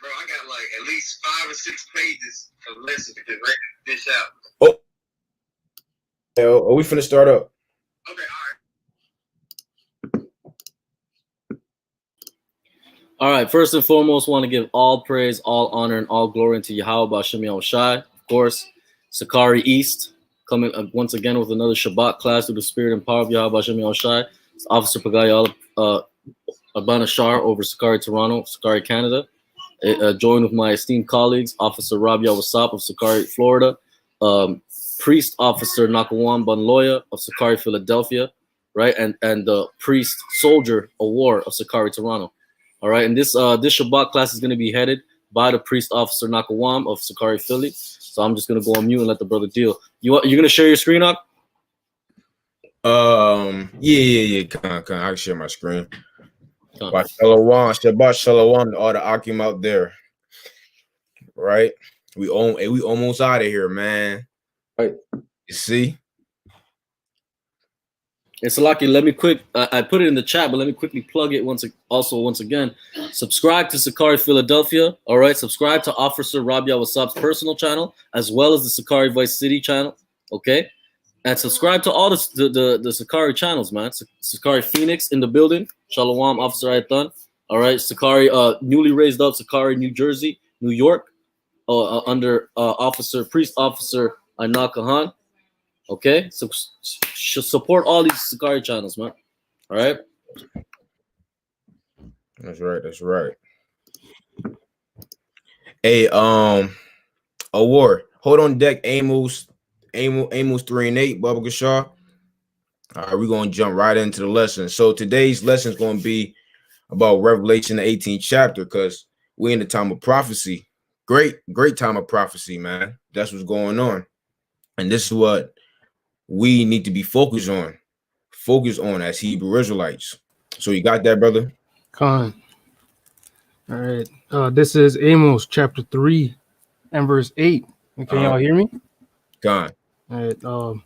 Bro, I got like at least 5 or 6 pages of lessons to get ready to dish out. Oh, we finna start up. Okay, All right, first and foremost, want to give all praise, all honor, and all glory into Yahweh B'Shem Yahushai. Of course, Sicarii East coming once again with another Shabbat class through the spirit and power of Yahweh B'Shem Yahushai. It's Officer Pagayal Abana Shar over Sicarii Toronto, Sicarii Canada. Joined with my esteemed colleagues, Officer Rabia Wasap of Sicarii Florida, Priest Officer Nakawam Banloya of Sicarii Philadelphia, right, and the Priest Soldier Awar of Sicarii Toronto. All right, and this Shabbat class is going to be headed by the Priest Officer Nakawam of Sicarii Philly. So I'm just going to go on mute and let the brother deal. You're going to share your screen up? Yeah. I can share my screen. Shabbat Shalom to all the Akim out there. Right? We almost out of here, man. Right. You see? It's lucky. Let me I put it in the chat, but let me quickly plug it once again. Subscribe to Sicarii Philadelphia. All right. Subscribe to Officer Rabia Wasap's personal channel, as well as the Sicarii Vice City channel. Okay. And subscribe to all the Sicarii channels, man. Sicarii Phoenix in the building. Shalom, Officer Aitan. All right. Sicarii, newly raised up Sicarii, New Jersey, New York, under Priest Officer Ainal Kahan. Okay, so support all these Sicarii channels, man. All right. That's right. Hey, Award. Hold on deck, Amos 3 and 8, Baba Gashar. All right, we're gonna jump right into the lesson. So today's lesson is gonna be about Revelation, the 18th chapter, because we're in the time of prophecy. Great time of prophecy, man. That's what's going on, and this is what we need to be focused on as Hebrew Israelites. So you got that, brother? Khan. All right. This is Amos chapter 3 and verse 8. Can y'all hear me? Khan. All right. It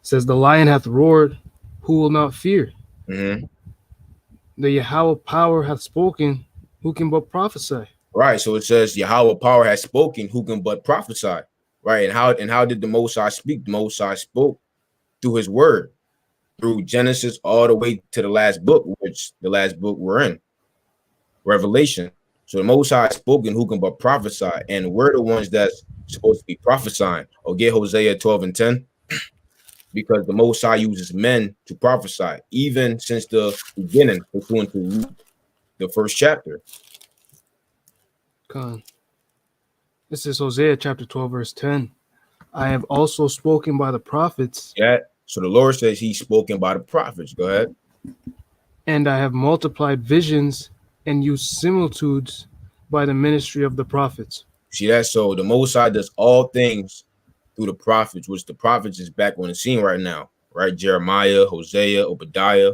says, the lion hath roared, who will not fear? Mm-hmm. The Yahweh power hath spoken, who can but prophesy? Right. So it says Yahweh power has spoken, who can but prophesy? Right. And how did the Most High speak? The Most High spoke through his word, through Genesis all the way to the last book, which the last book we're in, Revelation. So the Most High spoken, who can but prophesy? And we're the ones that's supposed to be prophesying. Or get Hosea 12 and 10, because the Most High uses men to prophesy, even since the beginning, pursuant to the first chapter. Khan. This is Hosea chapter 12, verse 10. I have also spoken by the prophets. Yeah. So the Lord says he's spoken by the prophets. Go ahead. And I have multiplied visions and used similitudes by the ministry of the prophets. See that? So the Most High does all things through the prophets, which the prophets is back on the scene right now, right? Jeremiah, Hosea, Obadiah,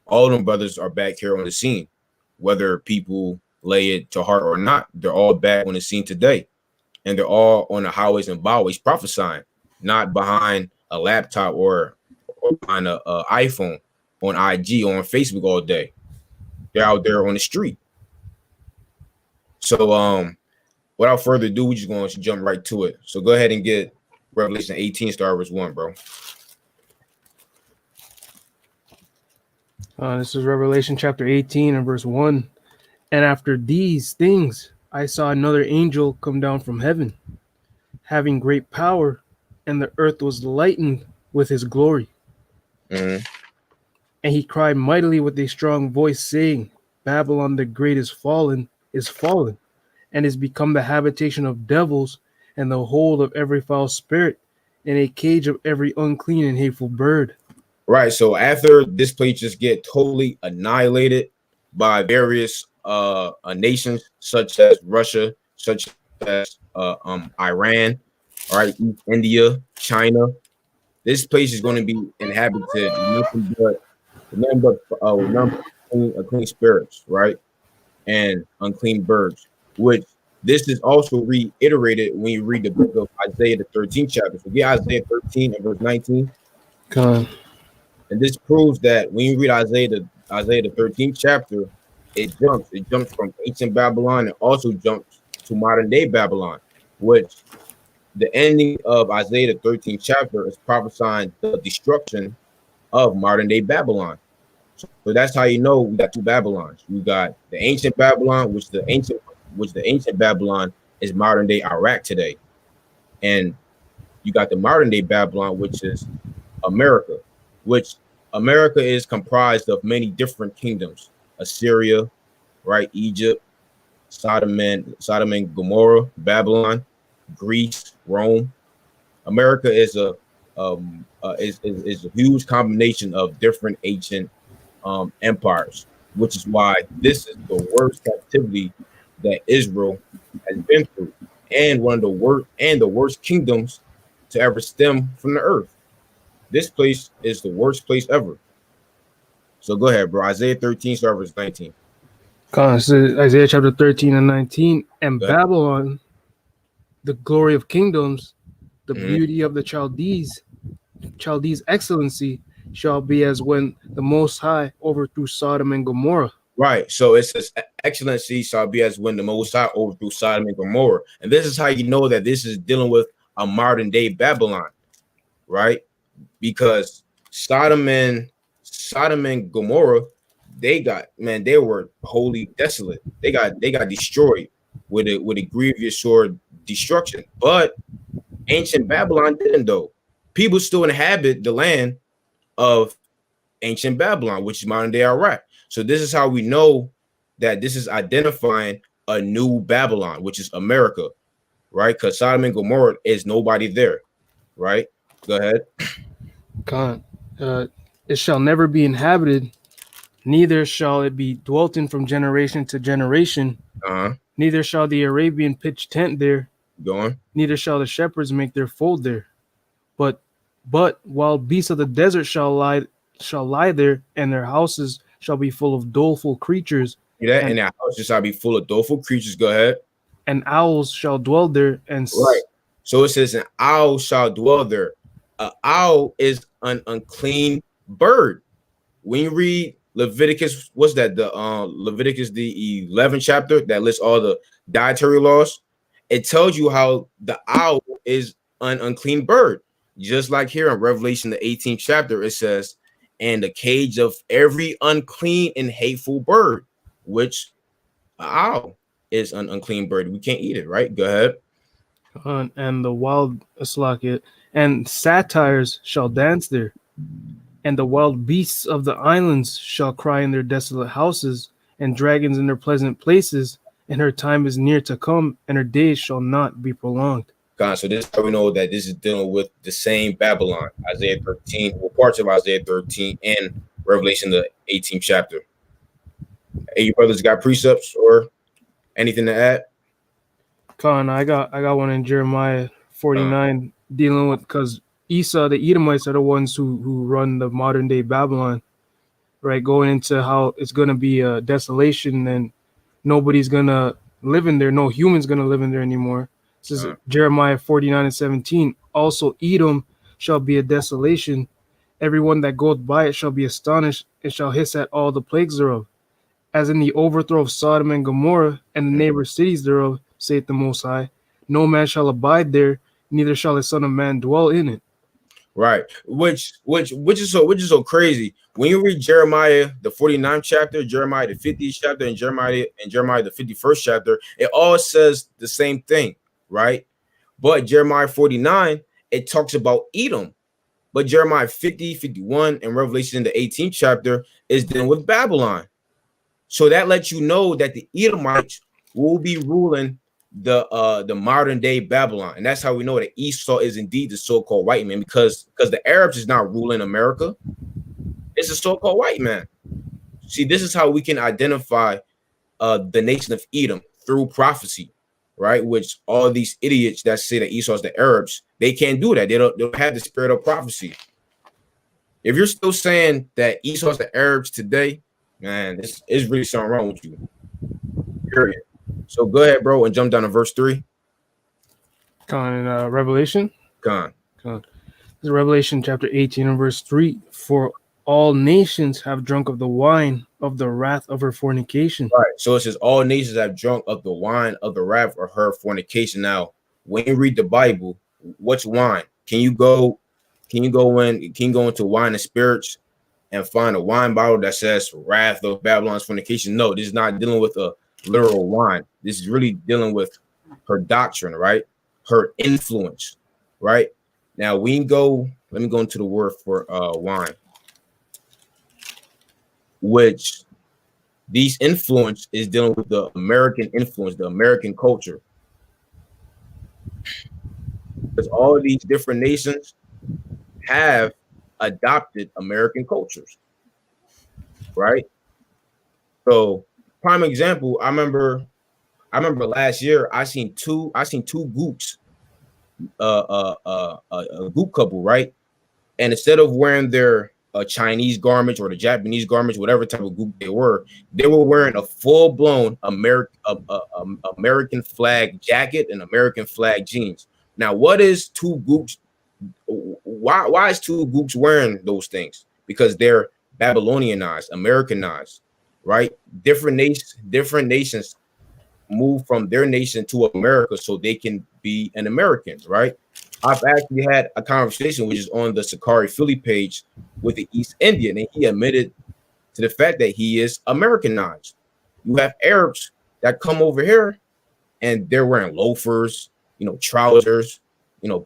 all of them brothers are back here on the scene. Whether people lay it to heart or not, they're all back on the scene today. And they're all on the highways and byways prophesying, not behind a laptop or behind an iPhone, on IG, on Facebook all day. They're out there on the street. So without further ado, we're just going to jump right to it. So go ahead and get Revelation 18, start verse 1, bro. This is Revelation chapter 18 and verse 1. And after these things, I saw another angel come down from heaven, having great power, and the earth was lightened with his glory. Mm-hmm. And he cried mightily with a strong voice, saying, Babylon the great is fallen, and is become the habitation of devils, and the hold of every foul spirit, and a cage of every unclean and hateful bird. Right. So after this place just get totally annihilated by various nations, such as Russia, such as Iran, all right, India, China, this place is going to be inhabited nothing but unclean spirits, right, and unclean birds, which this is also reiterated when you read the book of Isaiah, the 13th chapter. So get Isaiah 13 and verse 19. Come on. And this proves that when you read Isaiah the 13th chapter, It jumps from ancient Babylon and also jumps to modern day Babylon, which the ending of Isaiah the 13th chapter is prophesying the destruction of modern day Babylon. So that's how you know we got two Babylons. We got the ancient Babylon, which the ancient Babylon is modern day Iraq today, and you got the modern day Babylon, which is America, which America is comprised of many different kingdoms: Assyria, right, Egypt, Sodom and Gomorrah, Babylon, Greece, Rome. America is a huge combination of different ancient empires, which is why this is the worst captivity that Israel has been through, and one of the worst kingdoms to ever stem from the earth. This place is the worst place ever. So go ahead, bro. Isaiah 13, start verse 19. So Isaiah chapter 13 and 19. And Go ahead. Babylon, the glory of kingdoms, the Mhm. beauty of the Chaldees' excellency shall be as when the Most High overthrew Sodom and Gomorrah. Right. So it says, excellency shall be as when the Most High overthrew Sodom and Gomorrah. And this is how you know that this is dealing with a modern day Babylon, right? Because Sodom and Gomorrah, they were wholly desolate. They got destroyed with a grievous sword destruction. But ancient Babylon didn't though. People still inhabit the land of ancient Babylon, which is modern day Iraq. So this is how we know that this is identifying a new Babylon, which is America, right? Because Sodom and Gomorrah is nobody there, right? Go ahead. God, it shall never be inhabited, neither shall it be dwelt in from generation to generation. Uh-huh. Neither shall the Arabian pitch tent there, Going. neither shall the shepherds make their fold there. But wild beasts of the desert shall lie there, and their houses shall be full of doleful creatures, See that? and, And that house just shall be full of doleful creatures. Go ahead. and owls shall dwell there, Right. So it says an owl shall dwell there. An owl is an unclean bird. When you read Leviticus, what's that? The Leviticus the 11th chapter that lists all the dietary laws. It tells you how the owl is an unclean bird. Just like here in Revelation the 18th chapter, it says, and the cage of every unclean and hateful bird, which an owl is an unclean bird. We can't eat it, right? Go ahead. and the wild Slakia, and satyrs shall dance there, and the wild beasts of the islands shall cry in their desolate houses, and dragons in their pleasant places. And her time is near to come, and her days shall not be prolonged. God, so this is how we know that this is dealing with the same Babylon, Isaiah 13, well, parts of Isaiah 13 and Revelation the 18th chapter. Hey, you brothers got precepts or anything to add? Khan, I got one in Jeremiah 49 dealing with, because Esau, the Edomites, are the ones who run the modern day Babylon, right? Going into how it's gonna be a desolation and nobody's gonna live in there, no human's gonna live in there anymore. This is Jeremiah 49 and 17. Also, Edom shall be a desolation. Everyone that goeth by it shall be astonished, and shall hiss at all the plagues thereof. As in the overthrow of Sodom and Gomorrah and the neighbor cities thereof, saith the Most High, no man shall abide there, neither shall the Son of Man dwell in it. Right. Which is so crazy. When you read Jeremiah the 49th chapter, Jeremiah the 50th chapter, and Jeremiah the 51st chapter, it all says the same thing, right? But Jeremiah 49, it talks about Edom. But Jeremiah 50, 51, and Revelation in the 18th chapter is dealing with Babylon. So that lets you know that the Edomites will be ruling the modern day Babylon, and that's how we know that Esau is indeed the so-called white man, because the Arabs is not ruling America; it's a so-called white man. See, this is how we can identify the nation of Edom through prophecy, right? Which all these idiots that say that Esau is the Arabs, they can't do that. They don't have the spirit of prophecy. If you're still saying that Esau is the Arabs today, man, this is really something wrong with you. Period. So go ahead, bro, and jump down to verse 3. Revelation. Con. This is Revelation chapter 18 and verse 3. For all nations have drunk of the wine of the wrath of her fornication. Right. So it says all nations have drunk of the wine of the wrath of her fornication. Now, when you read the Bible, what's wine? Can you go into wine and spirits and find a wine bottle that says wrath of Babylon's fornication? No, this is not dealing with a literal wine. This is really dealing with her doctrine, right? Her influence, right? Now let me go into the word for wine, which these influence is dealing with the American influence, the American culture. Because all of these different nations have adopted American cultures, right? So, prime example, I remember last year I seen two goops, a goop couple, right? And instead of wearing their Chinese garments or the Japanese garments, whatever type of group they were wearing a full-blown American flag jacket and American flag jeans. Now, what is two groups? Why is two groups wearing those things? Because they're Babylonianized, Americanized, right? Different nations move from their nation to America so they can be an American, right? I've actually had a conversation which is on the Sicarii Philly page with the East Indian, and he admitted to the fact that he is Americanized. You have Arabs that come over here and they're wearing loafers, trousers,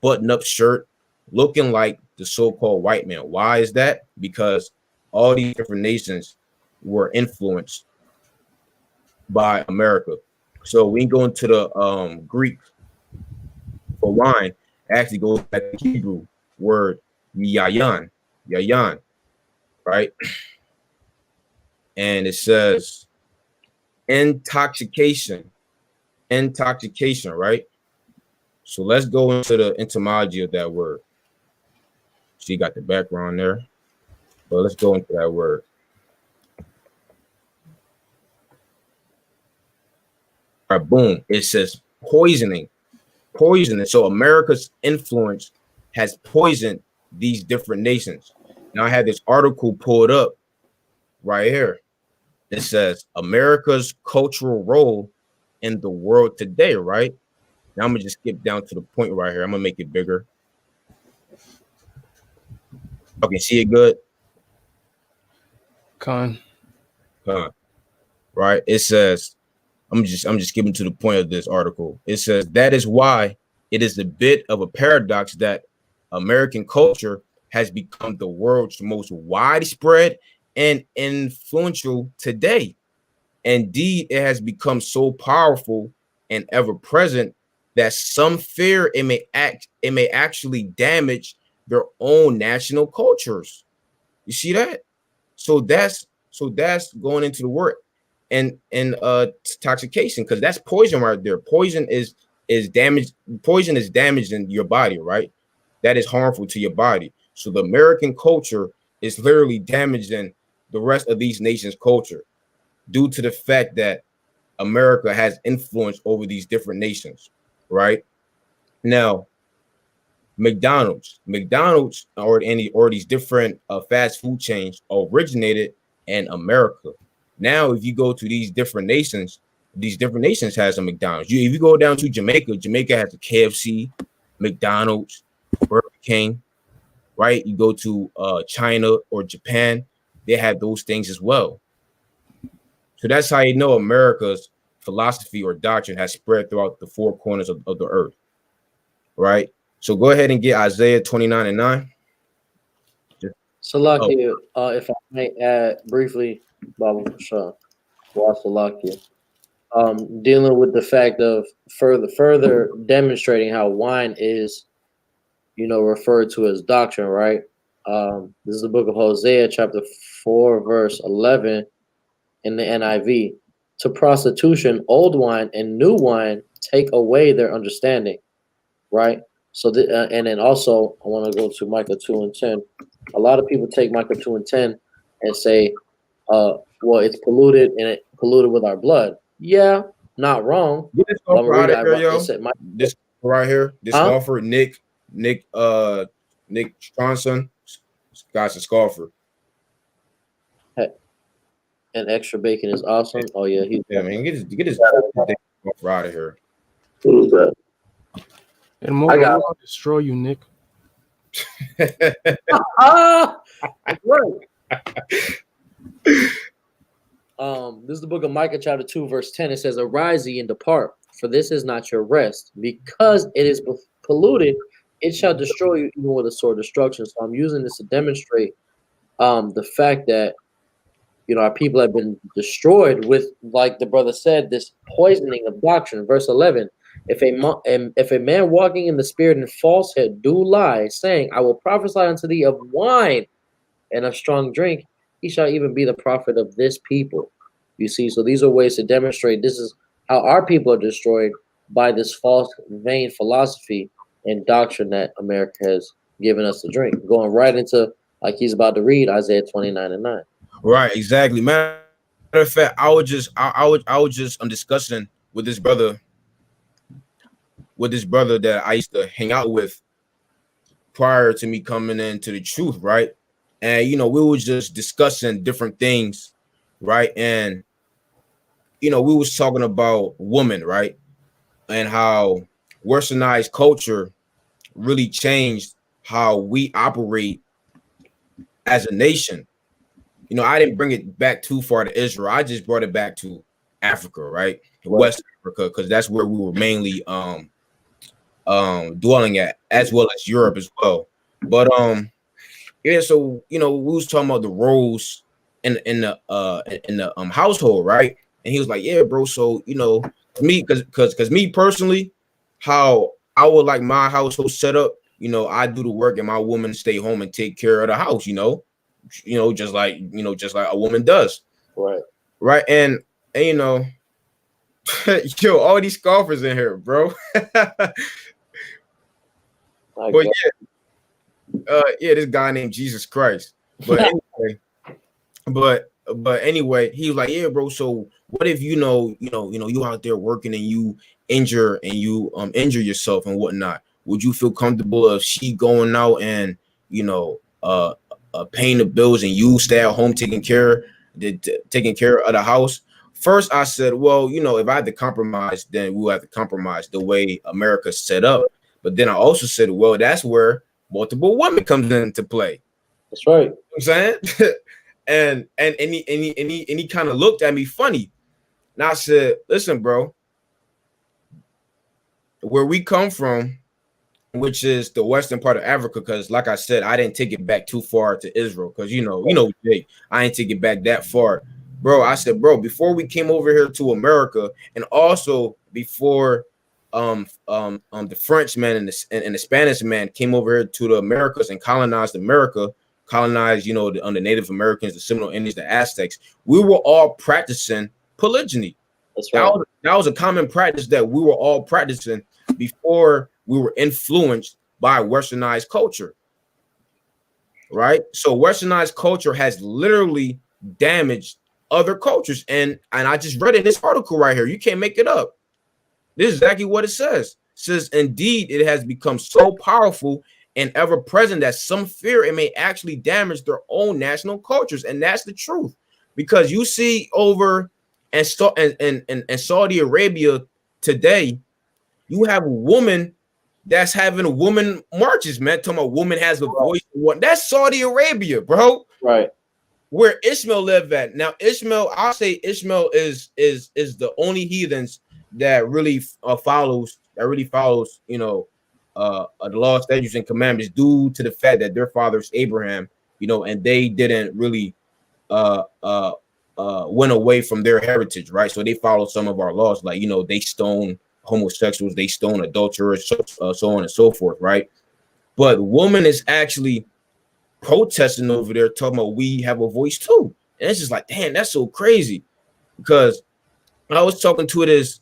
button-up shirt, looking like the so-called white man. Why is that? Because all these different nations were influenced by America. So we go into the Greek for wine. Actually goes back to the Hebrew word yayan, right? And it says intoxication, right? So let's go into the etymology of that word. So you got the background there, but let's go into that word. All right, boom. It says poisoning. So America's influence has poisoned these different nations. Now I had this article pulled up right here. It says America's cultural role in the world today, right? Now I'm gonna just skip down to the point right here. I'm gonna make it bigger. Okay, see it good? Right. It says, I'm just giving to the point of this article. It says that is why it is a bit of a paradox that American culture has become the world's most widespread and influential today. Indeed, it has become so powerful and ever present that some fear it may actually damage their own national cultures. You see that? So that's going into the word and intoxication, because that's poison right there. Poison is damage. Poison is damaging your body, right? That is harmful to your body. So the American culture is literally damaging the rest of these nations' culture due to the fact that America has influence over these different nations, right? Now, McDonald's, or these different fast food chains originated in America. Now, if you go to these different nations has a McDonald's. If you go down to Jamaica has a KFC, McDonald's, Burger King, right? You go to China or Japan, they have those things as well. So that's how you know America's philosophy or doctrine has spread throughout the four corners of the earth, right? So go ahead and get Isaiah 29:9. Salakia, if I may add briefly, Baba Shah, Salakia, dealing with the fact of further demonstrating how wine is, referred to as doctrine, right? This is the book of Hosea, chapter 4, verse 11 in the NIV. To prostitution, old wine and new wine take away their understanding, right? So, and then also, I want to go to Micah 2:10. A lot of people take Micah 2:10 and say, well, it's polluted and it polluted with our blood. Yeah, not wrong. This right here, this scoffer, Nick Stronson, guy's a scoffer. And extra bacon is awesome. Oh yeah, Yeah, man, get his out of here. Who's that? And more, I got I'll destroy you, Nick. Ah, that's right. This is the book of Micah, chapter 2, verse 10. It says, "Arise ye and depart, for this is not your rest. Because it is polluted, it shall destroy you even with a sword of destruction." So I'm using this to demonstrate the fact that our people have been destroyed with, like the brother said, this poisoning of doctrine. Verse 11: if a man walking in the spirit and falsehood do lie, saying, "I will prophesy unto thee of wine and of strong drink," he shall even be the prophet of this people. You see, so these are ways to demonstrate this is how our people are destroyed, by this false, vain philosophy and doctrine that America has given us to drink. Going right into, like he's about to read, Isaiah 29:9. Right, exactly. Matter of fact, I was just discussing with this brother that I used to hang out with prior to me coming into the truth, right? And we were just discussing different things, right? And we was talking about women, right? And how westernized culture really changed how we operate as a nation. I didn't bring it back too far to Israel. I just brought it back to Africa, right? West Africa, because that's where we were mainly dwelling at, as well as Europe as well. But yeah, so we was talking about the roles in the household, right? And he was like, "Yeah, bro. So me, because me personally, how I would like my household set up. I do the work and my woman stay home and take care of the house. Just like a woman does, right? And yo, all these scoffers in here, bro. But yeah, this guy named Jesus Christ. But anyway, he was like, "Yeah, bro. So what if you out there working and you injure yourself and whatnot? Would you feel comfortable if she going out and paying the bills and you stay at home taking care of the house?" First, I said, "Well, if I had to compromise, then we'll have to compromise the way America's set up." But then I also said, "Well, that's where multiple women comes into play." That's right. You know what I'm saying? and he kind of looked at me funny. And I said, "Listen, bro, where we come from, which is the western part of Africa, because like I said, I didn't take it back too far to Israel, because Jay, I ain't take it back that far, bro." I said, "Bro, before we came over here to America, and also before the Frenchman and the Spanish man came over here to the Americas and colonized America, the Native Americans, the Seminole Indians, the Aztecs, we were all practicing polygyny." That's right. That was a common practice that we were all practicing before we were influenced by westernized culture, right? So westernized culture has literally damaged other cultures, and I just read in this article right here. You can't make it up. This is exactly what it says. It says, "Indeed, it has become so powerful and ever present that some fear it may actually damage their own national cultures." And that's the truth, because you see over in Saudi Arabia today, you have a woman that's having a woman marches, man. Talking about woman has a voice. That's Saudi Arabia, bro. Right. Where Ishmael lived at. Now, Ishmael, I'll say Ishmael is the only heathens that really follows, the law, statutes, and commandments, due to the fact that their father's Abraham, and they didn't really went away from their heritage, right? So they follow some of our laws, like they stone homosexuals, they stone adulterers, so on and so forth, right? But woman is actually protesting over there, talking about we have a voice too. And it's just like, damn, that's so crazy. Because I was talking to this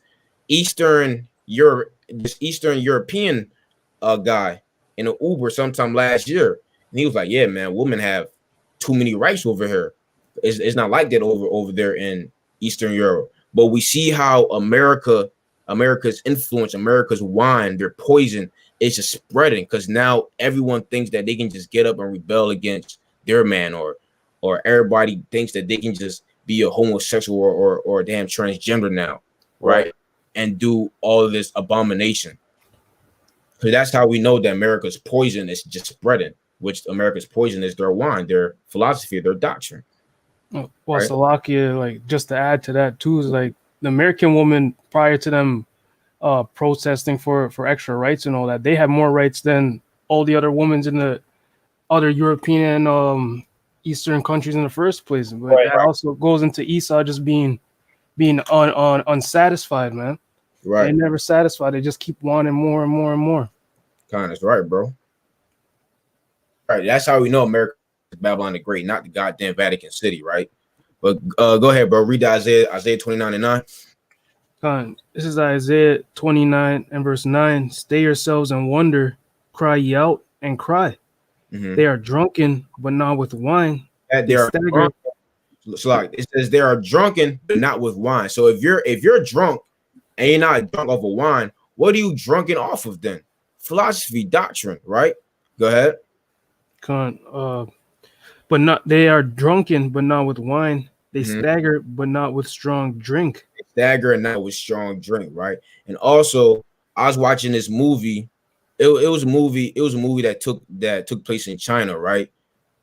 Eastern European guy in an Uber sometime last year, and he was like, "Yeah, man, women have too many rights over here. It's not like that over there in Eastern Europe." But we see how America's influence, America's wine, their poison is just spreading, because now everyone thinks that they can just get up and rebel against their man, or or everybody thinks that they can just be a homosexual or a damn transgender now, right? And do all of this abomination. So that's how we know that America's poison is just spreading, which America's poison is their wine, their philosophy, their doctrine. Well, Right. Slovakia, like just to add to that too, is like the American woman prior to them protesting for extra rights and all that, they have more rights than all the other women in the other European Eastern countries in the first place. But that also goes into Esau just being unsatisfied, man. Right. They're never satisfied. They just keep wanting more and more and more. That's right, bro. Right. That's how we know America is Babylon the Great, not the goddamn Vatican City, right? But go ahead, bro. Read Isaiah 29 and 9. This is Isaiah 29 and verse 9. Stay yourselves and wonder, cry ye out and cry. Mm-hmm. They are drunken, but not with wine. They are drunk. So like it says they are drunken, but not with wine. So if you're drunk and you're not drunk off of wine, what are you drunken off of then? Philosophy, doctrine, right? Go ahead. But not they are drunken, but not with wine. They stagger, but not with strong drink. They stagger and not with strong drink, right? And also, I was watching this movie. It was a movie that took place in China, right?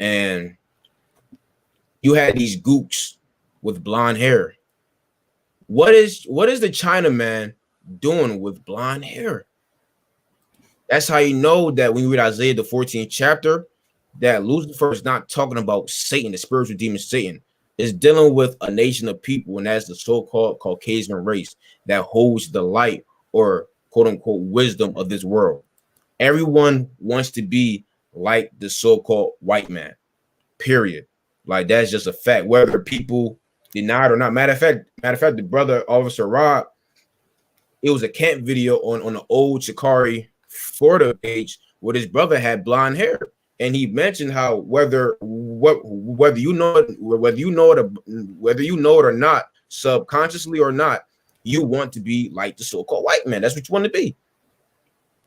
And you had these gooks with blonde hair. What is the Chinaman doing with blonde hair? That's how you know that when you read Isaiah the 14th chapter, that Lucifer is not talking about Satan, the spiritual demon Satan. It's dealing with a nation of people, and that's the so-called Caucasian race that holds the light or quote unquote wisdom of this world. Everyone wants to be like the so-called white man, period. Like that's just a fact, whether people deny it or not. Matter of fact, the brother Officer Rob, it was a camp video on the old Sicarii Florida page where his brother had blonde hair, and he mentioned how whether you know it or not, subconsciously or not, you want to be like the so-called white man. That's what you want to be.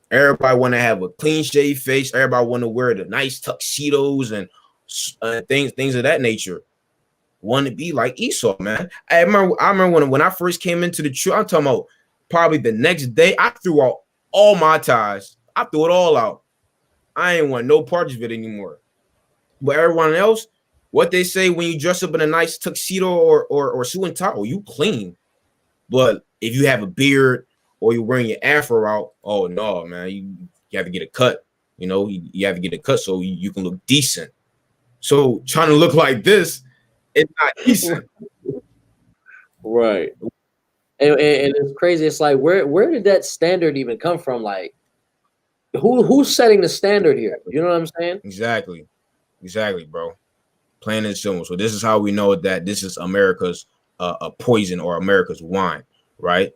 Everybody want to have a clean shaved face. Everybody want to wear the nice tuxedos and things of that nature. Want to be like Esau, man. I remember when I first came into the truth. I'm talking about probably the next day. I threw out all my ties. I threw it all out. I ain't want no parts of it anymore. But everyone else, what they say when you dress up in a nice tuxedo or suit and tie, you clean. But if you have a beard or you're wearing your afro out, oh no, man, you have to get a cut. You know, you have to get a cut so you can look decent. So trying to look like this, it's not decent. Right. And it's crazy. It's like where did that standard even come from? Like who's setting the standard here? You know what I'm saying? Exactly, bro. Plain and simple. So this is how we know that this is America's a poison or America's wine, right?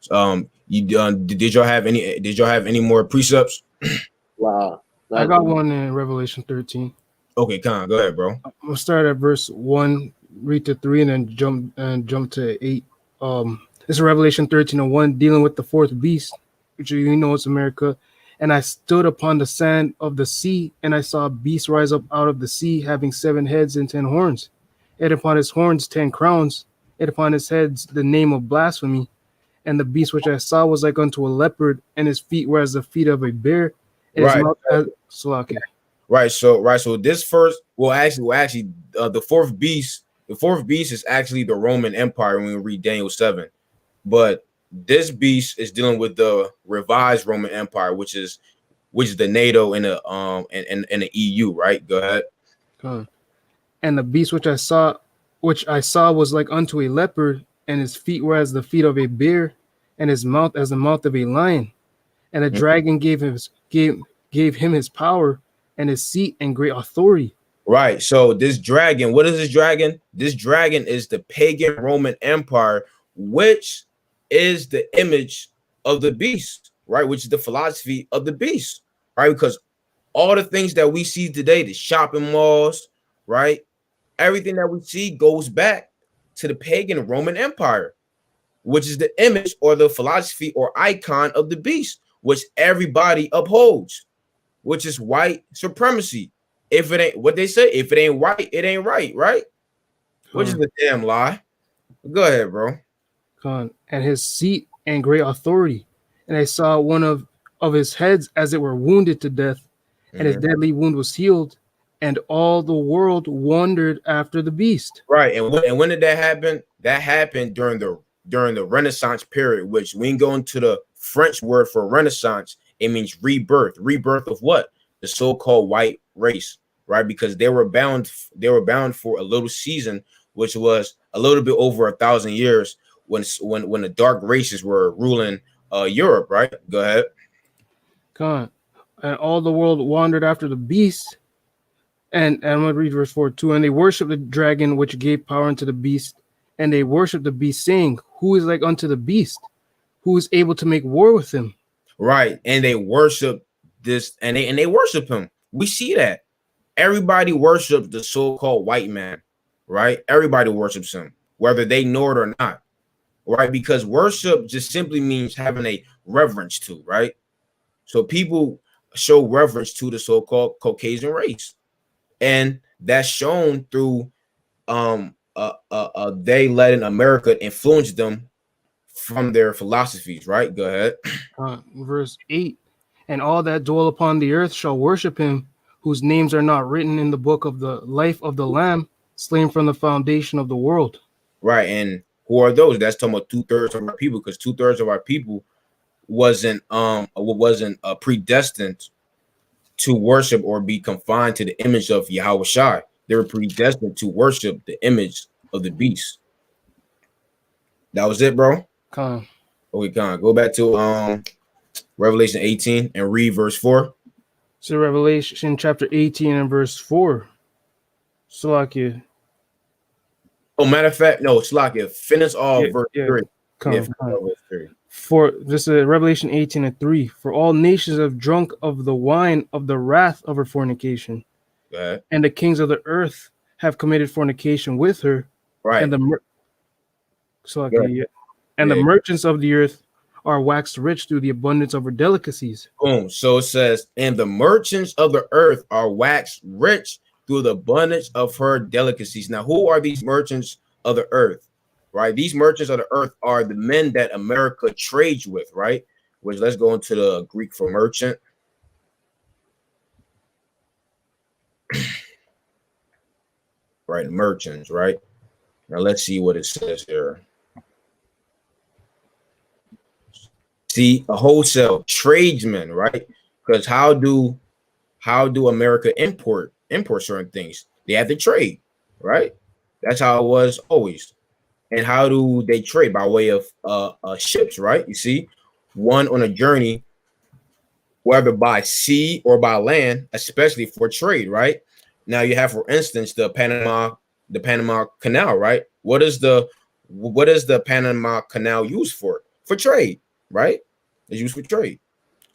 Did y'all have any more precepts? Wow. I got one in Revelation 13. Okay, Con, go ahead, bro. We'll start at verse 1, read to 3, and then jump to 8. This is Revelation 13:1, dealing with the fourth beast, which you know it's America. And I stood upon the sand of the sea, and I saw a beast rise up out of the sea, having 7 heads and 10 horns, and upon his horns 10 crowns, and upon his heads the name of blasphemy. And the beast which I saw was like unto a leopard, and his feet were as the feet of a bear, and his mouth as Slovakia. Right. So this first, the fourth beast is actually the Roman Empire when we read Daniel 7. But this beast is dealing with the revised Roman Empire, which is the NATO and the EU, right? Go ahead. And the beast which I saw was like unto a leopard, and his feet were as the feet of a bear, and his mouth as the mouth of a lion. And the dragon gave him his power and his seat and great authority. Right. So this dragon, what is this dragon? This dragon is the pagan Roman Empire, which is the image of the beast, right? Which is the philosophy of the beast, right? Because all the things that we see today, the shopping malls, right? Everything that we see goes back to the pagan Roman Empire, which is the image or the philosophy or icon of the beast, which everybody upholds, which is white supremacy. if it ain't what they say, if it ain't white, it ain't right, right? Which is a damn lie. Go ahead, bro. And his seat and great authority. And I saw one of his heads as it were wounded to death, and his deadly wound was healed, and all the world wondered after the beast. Right. And when did that happen? That happened during the Renaissance period, which when you go into the French word for Renaissance, it means rebirth. Rebirth of what? The so-called white race, right? Because they were bound for a little season, which was a little bit over 1,000 years when the dark races were ruling Europe, right? Go ahead. And all the world wandered after the beast. And I'm going to read verse 4 too. And they worshiped the dragon, which gave power unto the beast. And they worshiped the beast, saying, who is like unto the beast? Who is able to make war with him? Right. And they worship this, and they worship him. We see that. Everybody worships the so-called white man, right? Everybody worships him, whether they know it or not, right? Because worship just simply means having a reverence to, right? So people show reverence to the so-called Caucasian race. And that's shown through they letting America influence them from their philosophies, right? Go ahead. Verse 8, and all that dwell upon the earth shall worship him, whose names are not written in the book of the life of the Lamb, slain from the foundation of the world. Right. And who are those? That's talking about 2/3 of our people, because 2/3 of our people wasn't predestined to worship or be confined to the image of Yahweh Shai. They were predestined to worship the image of the beast. That was it, bro. Okay, go back to Revelation 18 and read verse 4. So Revelation chapter 18 and verse 4. Salakia. Oh, matter of fact, no, Salakia. Finish all verse 3. Verse 3. For this is Revelation 18 and 3. For all nations have drunk of the wine of the wrath of her fornication. And the kings of the earth have committed fornication with her. Right. And the merchants of the earth are waxed rich through the abundance of her delicacies. Boom. So it says, and the merchants of the earth are waxed rich through the abundance of her delicacies. Now, who are these merchants of the earth? Right? These merchants of the earth are the men that America trades with, right? Which, let's go into the Greek for merchant. Right, merchants, right? Now let's see what it says here. See, a wholesale tradesman, right? Because how do America import certain things? They have to trade, right? That's how it was always. And how do they trade? By way of ships, right? You see, one on a journey, whether by sea or by land, especially for trade, right? Now you have, for instance, the Panama Canal, right? What is the Panama Canal used for? For trade, right? It's used for trade.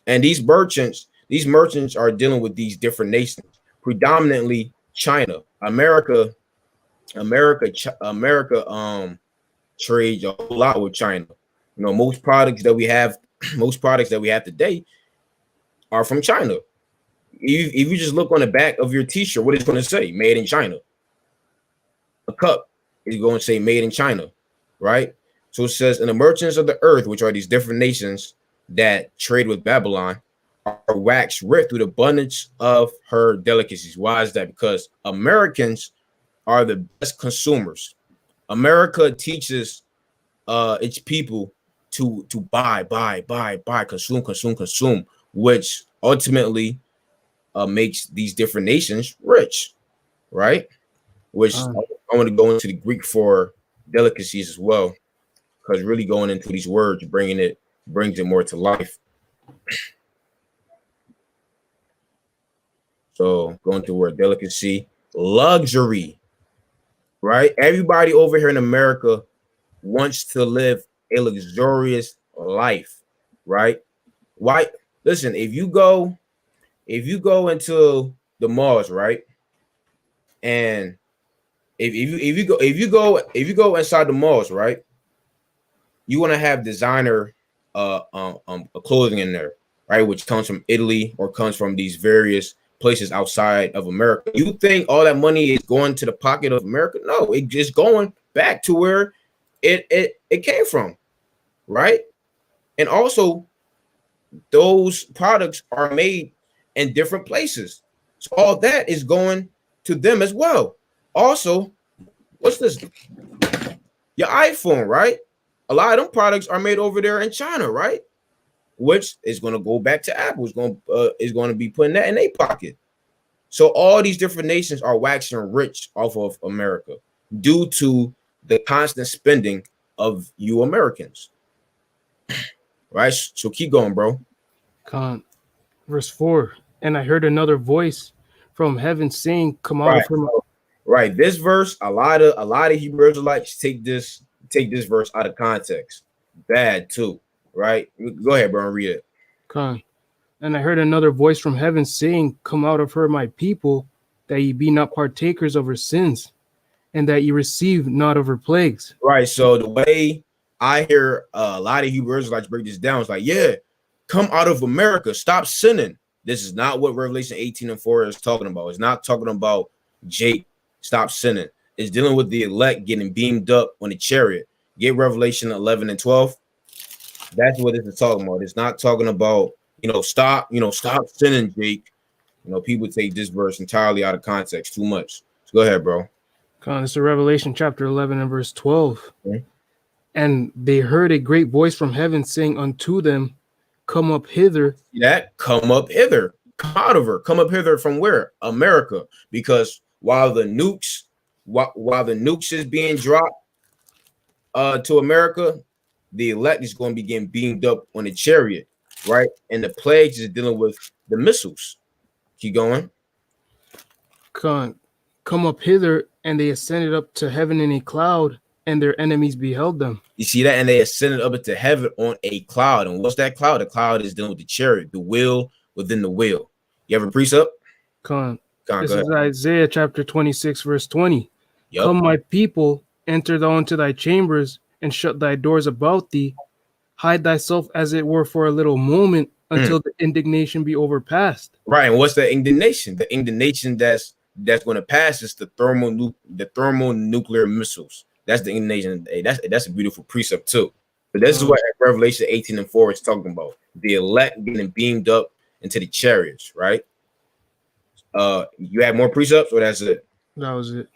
And these merchants are dealing with these different nations, predominantly China. America trades a whole lot with China. You know, most products that we have today are from China. If you just look on the back of your t-shirt, what is it going to say? Made in China. A cup is going to say made in China, right? So it says, and the merchants of the earth, which are these different nations that trade with Babylon, are waxed rich through the abundance of her delicacies. Why is that? Because Americans are the best consumers. America teaches its people to buy, consume, which ultimately makes these different nations rich, right? Which I want to go into the Greek for delicacies as well, because really going into these words brings it more to life. So going to word delicacy, luxury, right? Everybody over here in America wants to live a luxurious life, right? Why? Listen, if you go into the malls, right, and if you go inside the malls, right, you want to have designer clothing in there, right, which comes from Italy or comes from these various places outside of America. You think all that money is going to the pocket of America? No, it's just going back to where it came from, right? And also, those products are made in different places, so all that is going to them as well. Also, what's this? Your iPhone, right? A lot of them products are made over there in China, right? Which is going to go back to Apple. Is going to be putting that in their pocket. So all these different nations are waxing rich off of America due to the constant spending of you Americans, right? So keep going, bro. Verse 4. And I heard another voice from heaven saying, "Come out Right. of her." Right. This verse, a lot of Hebrew Israelites take this verse out of context. Bad too. Right. Go ahead, bro, and read it. Con. And I heard another voice from heaven saying, "Come out of her, my people, that ye be not partakers of her sins, and that ye receive not of her plagues." Right. So the way I hear a lot of Hebrew Israelites break this down is like, yeah, come out of America, stop sinning. This is not what Revelation 18:4 is talking about. It's not talking about Jake, stop sinning. It's dealing with the elect getting beamed up on the chariot. Get Revelation 11:12. That's what this is talking about. It's not talking about, stop sinning, Jake. People take this verse entirely out of context too much. So go ahead, bro. This is Revelation chapter 11 and verse 12. Okay. And they heard a great voice from heaven saying unto them, "Come up hither." See that? Come up hither. Come out of her. Come up hither from where? America. Because while the nukes is being dropped to America, the elect is going to be getting beamed up on a chariot, right? And the plagues is dealing with the missiles. Keep going. Come up hither, and they ascended up to heaven in a cloud, and their enemies beheld them. You see that? And they ascended up into heaven on a cloud. And what's that cloud? The cloud is dealing with the chariot, the wheel within the wheel. You have a precept? This is Isaiah chapter 26, verse 20. Yep. Come, my people, enter thou into thy chambers, and shut thy doors about thee. Hide thyself as it were for a little moment, until the indignation be overpassed. Right. And what's the indignation? The indignation that's going to pass is the thermonuclear missiles. That's the indignation. Hey, that's a beautiful precept too. But this is what Revelation 18:4 is talking about. The elect getting beamed up into the chariots, right? You have more precepts, or that's it? That was it.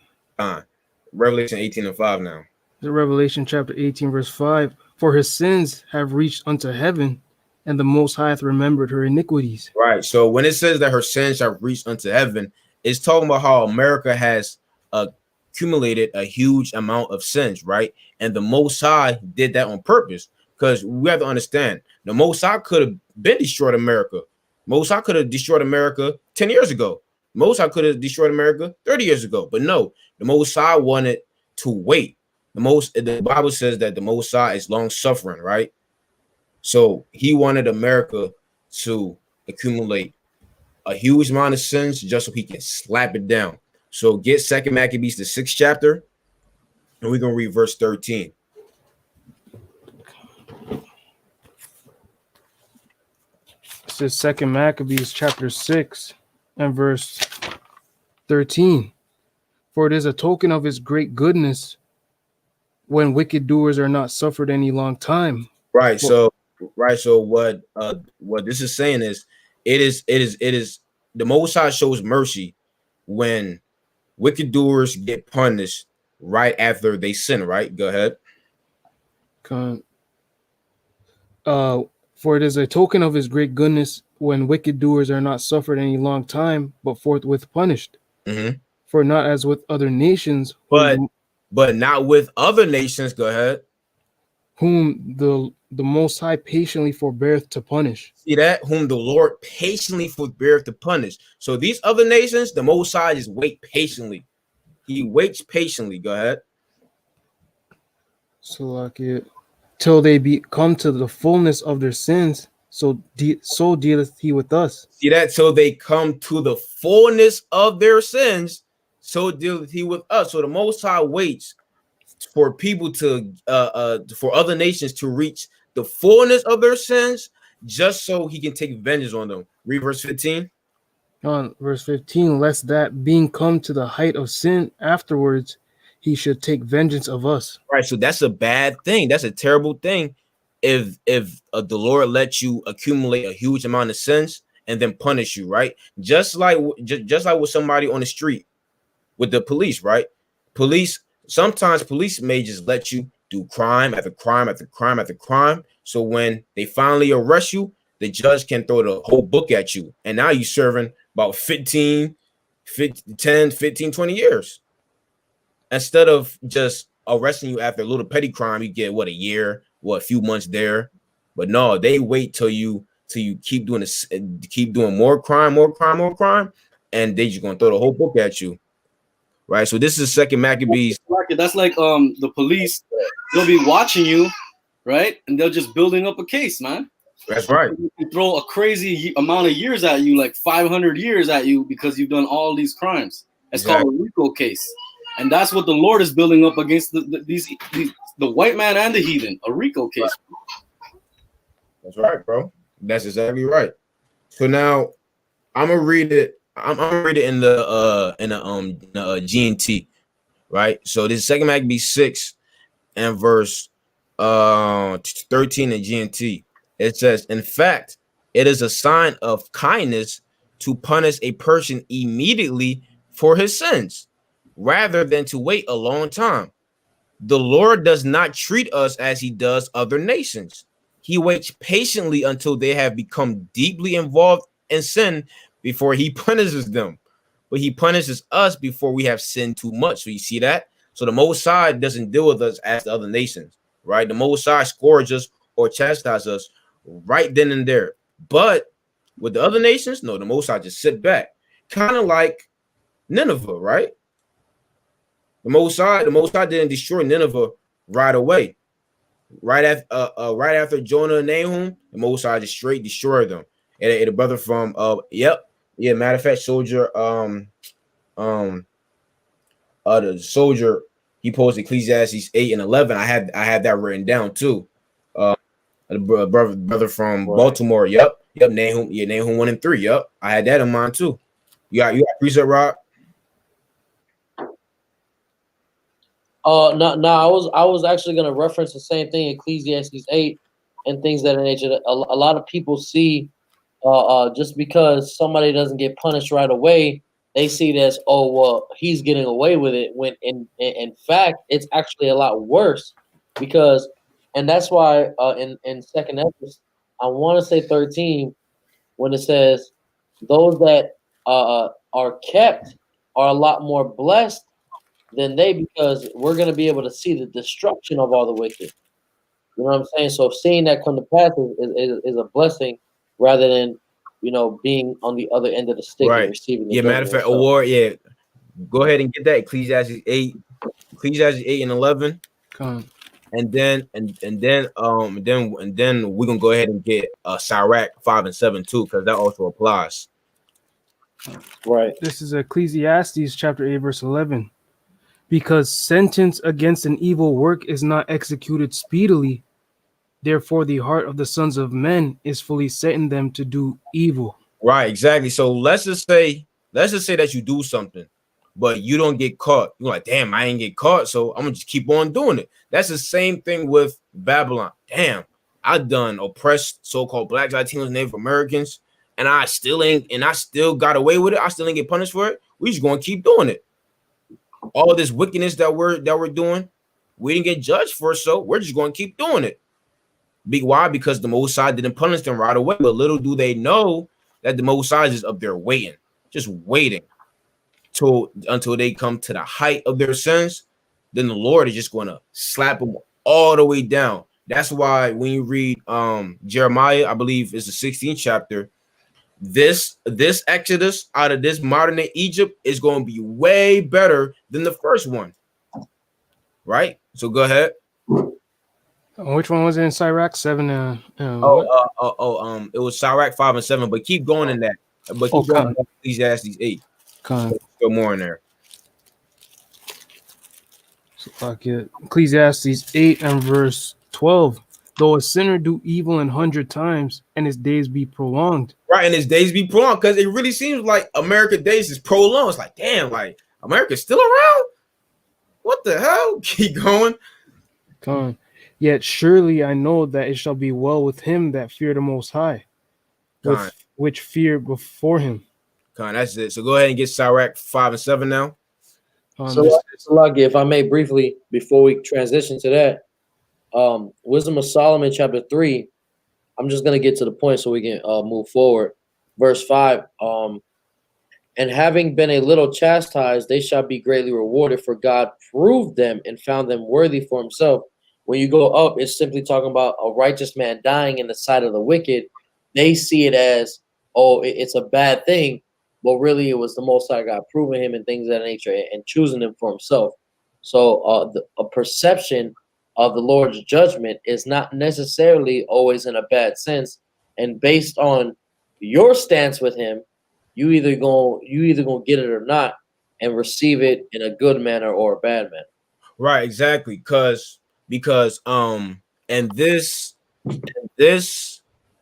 Revelation 18:5 now. The Revelation chapter 18, verse 5. For his sins have reached unto heaven, and the Most High hath remembered her iniquities. Right. So when it says that her sins have reached unto heaven, it's talking about how America has accumulated a huge amount of sins, right? And the Most High did that on purpose, because we have to understand the Most High could have been destroyed America. Most High could have destroyed America 10 years ago. Most High could have destroyed America 30 years ago. But no, the Most High wanted to wait. The Bible says that the Most High is long suffering, right? So he wanted America to accumulate a huge amount of sins just so he can slap it down. So get 2 Maccabees, the 6th chapter, and we're going to read verse 13. This is 2 Maccabees chapter 6 and verse 13. For it is a token of his great goodness when wicked doers are not suffered any long time. Right. So what this is saying is it is the Most High shows mercy when wicked doers get punished right after they sin, right? Go ahead. For it is a token of his great goodness when wicked doers are not suffered any long time, but forthwith punished. Mm-hmm. For not as with other nations, but not with other nations. Go ahead. Whom the Most High patiently forbeareth to punish. See that? Whom the Lord patiently forbeareth to punish. So these other nations, the Most High just wait patiently. He waits patiently. Go ahead. So like it, till they come to the fullness of their sins, so dealeth he with us. See that? So they come to the fullness of their sins, so dealeth he with us. So the Most High waits for people to for other nations to reach the fullness of their sins, just so he can take vengeance on them. Read verse 15. On verse 15, lest that being come to the height of sin afterwards, he should take vengeance of us. Right. So that's a bad thing. That's a terrible thing. If the Lord lets you accumulate a huge amount of sins and then punish you, right? Just like with somebody on the street with the police, right? Sometimes police may just let you do crime after crime after crime after crime. So when they finally arrest you, the judge can throw the whole book at you. And now you're serving about 10, 15, 20 years. Instead of just arresting you after a little petty crime, you get what, a year, a few months there. But no, they wait till you keep doing this, keep doing more crime, and they just gonna throw the whole book at you. Right. So this is Second Maccabees. That's like the police, they'll be watching you, right? And they're just building up a case, man. That's right. They throw a crazy amount of years at you, like 500 years at you, because you've done all these crimes. It's called a RICO case. And that's what the Lord is building up against the white man and the heathen, a RICO case. That's right, bro. That's exactly right. So now I'm gonna read it. I'm gonna read it in the GNT, right? So this is Second Maccabees 6 and verse 13 in GNT. It says, in fact, it is a sign of kindness to punish a person immediately for his sins, rather than to wait a long time. The Lord does not treat us as he does other nations. He waits patiently until they have become deeply involved in sin before he punishes them. But he punishes us before we have sinned too much. So you see that? So the Most High doesn't deal with us as the other nations, right? The Most High scourges us or chastises us right then and there. But with the other nations, no, the Most High just sit back. Kind of like Nineveh, right? The Most High didn't destroy Nineveh right away. Right after Jonah and Nahum, the Most High just straight destroyed them. And a brother from matter of fact, soldier the soldier, he posted Ecclesiastes 8 and 11. I had that written down too. The brother from Baltimore. Yep, Nahum 1 and 3. Yep, I had that in mind too. You got preset, Rob? No, I was actually going to reference the same thing, Ecclesiastes 8 and things that nature. A lot of people see, just because somebody doesn't get punished right away, they see it as, oh, well, he's getting away with it. When in fact, it's actually a lot worse, because, and that's why in Second Esdras, I want to say 13, when it says those that are kept are a lot more blessed than they, because we're going to be able to see the destruction of all the wicked. You know what I'm saying? So seeing that come to pass is a blessing, rather than, being on the other end of the stick and receiving the matter of fact, award, go ahead and get that Ecclesiastes 8 and 11. And then we're gonna go ahead and get Sirach 5 and 7 too, because that also applies. Right. This is Ecclesiastes chapter 8, verse 11. Because sentence against an evil work is not executed speedily, therefore the heart of the sons of men is fully set in them to do evil. Right, exactly. So let's just say that you do something, but you don't get caught. You're like, damn, I ain't get caught, so I'm gonna just keep on doing it. That's the same thing with Babylon. Damn, I done oppressed so-called Black, Latinos, Native Americans, and I still got away with it. I still ain't get punished for it. We just gonna keep doing it. All this wickedness that we're doing, we didn't get judged for it, so we're just going to keep doing it. Why? Because the Most High didn't punish them right away. But little do they know that the Most High is up there waiting, just waiting until they come to the height of their sins. Then the Lord is just going to slap them all the way down. That's why when you read Jeremiah, I believe it's the 16th chapter, this Exodus out of this modern day Egypt is going to be way better than the first one, right? So go ahead. Which one was it in Sirach 7? It was Sirach 5 and 7, but keep going in that. But keep going. Ecclesiastes 8. Still more in there. So Ecclesiastes 8 and verse 12. Though a sinner do evil 100 times, and his days be prolonged. Right, and his days be prolonged, because it really seems like America days is prolonged. It's like, damn, like America's still around. What the hell? Keep going. Con. Yet surely I know that it shall be well with him that fear the Most High, Con. which fear before him. Con, that's it. So go ahead and get Sirach 5 and 7 now. So, Salaki, if I may briefly, before we transition to that, Wisdom of Solomon, chapter 3, I'm just going to get to the point so we can move forward. Verse 5, and having been a little chastised, they shall be greatly rewarded, for God proved them and found them worthy for himself. When you go up, it's simply talking about a righteous man dying in the sight of the wicked. They see it as, oh, it's a bad thing, but really it was the Most High God proving him and things of that nature and choosing him for himself. So a perception of the Lord's judgment is not necessarily always in a bad sense. And based on your stance with him, you either gonna get it or not, and receive it in a good manner or a bad manner. Right, exactly. Because in this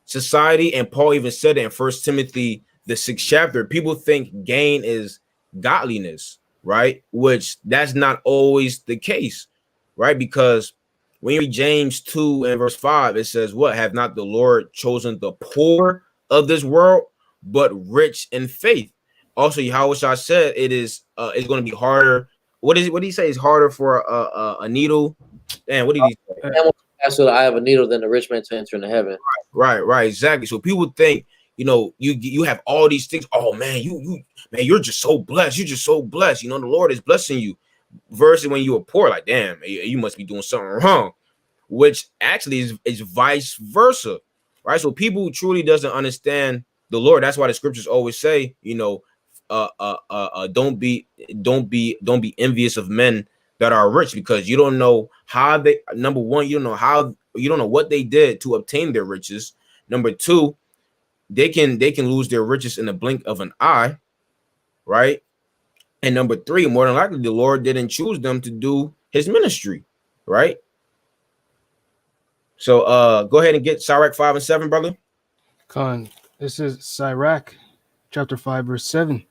society, and Paul even said it in 1 Timothy the 6th chapter, people think gain is godliness, right? Which that's not always the case, right? Because when you read James 2 and verse 5, it says, what? Have not the Lord chosen the poor of this world, but rich in faith? Also, Yahushua said it's going to be harder. What did he say? It's harder for a needle. And what did he say? So I have a needle than the rich man to enter into heaven. Right, exactly. So people think, you have all these things. Oh man, you're just so blessed. You're just so blessed. The Lord is blessing you. Versus when you are poor, like, damn, you must be doing something wrong. Which actually is vice versa, right? So people who truly doesn't understand the Lord, that's why the scriptures always say, don't be envious of men that are rich, because you don't know how they, number one, you don't know what they did to obtain their riches. Number two, they can lose their riches in the blink of an eye, right? And number three, more than likely, the Lord didn't choose them to do his ministry, right? So go ahead and get Sirach 5 and 7, brother. Con. This is Sirach chapter 5, verse 7.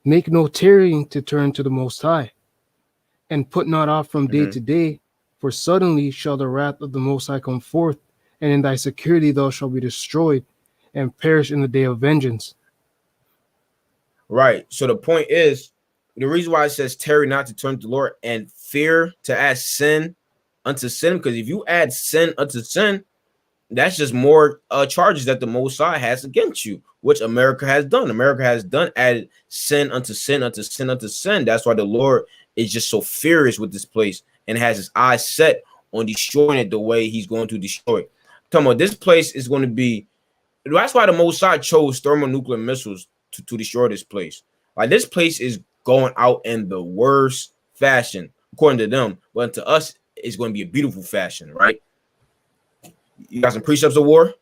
Make no tarrying to turn to the Most High, and put not off from day to day, for suddenly shall the wrath of the Most High come forth, and in thy security thou shalt be destroyed, and perish in the day of vengeance. Right. So the point is, the reason why it says tarry not to turn to the Lord and fear to add sin unto sin, because if you add sin unto sin, that's just more charges that the Most High has against you, which America has done. America has added sin unto sin unto sin unto sin. That's why the Lord is just so furious with this place and has his eyes set on destroying it the way he's going to destroy it. Talking about this place is going to be, that's why the Most High chose thermonuclear missiles to destroy this place. Like, this place is going out in the worst fashion, according to them, but to us, it's going to be a beautiful fashion, right? You got some precepts of war?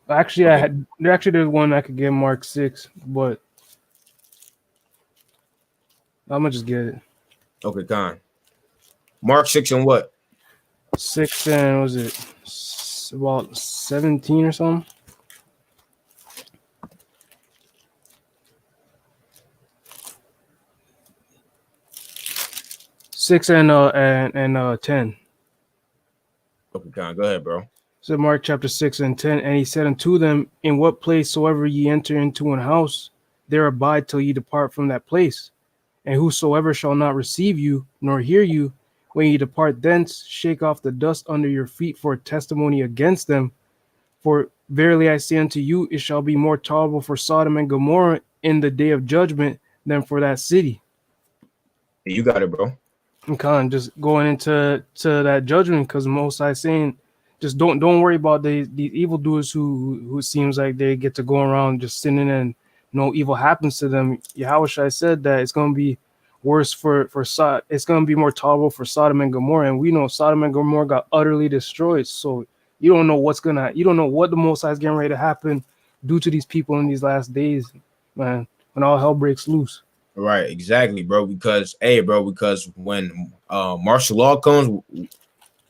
Actually, okay. There's one I could get Mark 6, but I'm gonna just get it. Okay, Con. Mark 6 and what? 6 and was it about 17 or something? Six and 10. Okay, Con, go ahead, bro. So Mark chapter 6 and 10, and he said unto them, in what place soever ye enter into an house, there abide till ye depart from that place. And whosoever shall not receive you, nor hear you, when ye depart thence, shake off the dust under your feet for a testimony against them. For verily I say unto you, it shall be more tolerable for Sodom and Gomorrah in the day of judgment than for that city. You got it, bro. I'm kind of just going into that judgment, because Most High saying, just don't worry about these evildoers who seems like they get to go around just sinning and no evil happens to them. Yahushua said that it's going to be worse for Sodom. It's going to be more tolerable for Sodom and Gomorrah, and we know Sodom and Gomorrah got utterly destroyed. So you don't know what the Most High is getting ready to happen due to these people in these last days, man, when all hell breaks loose. Right, exactly, bro. Because when martial law comes,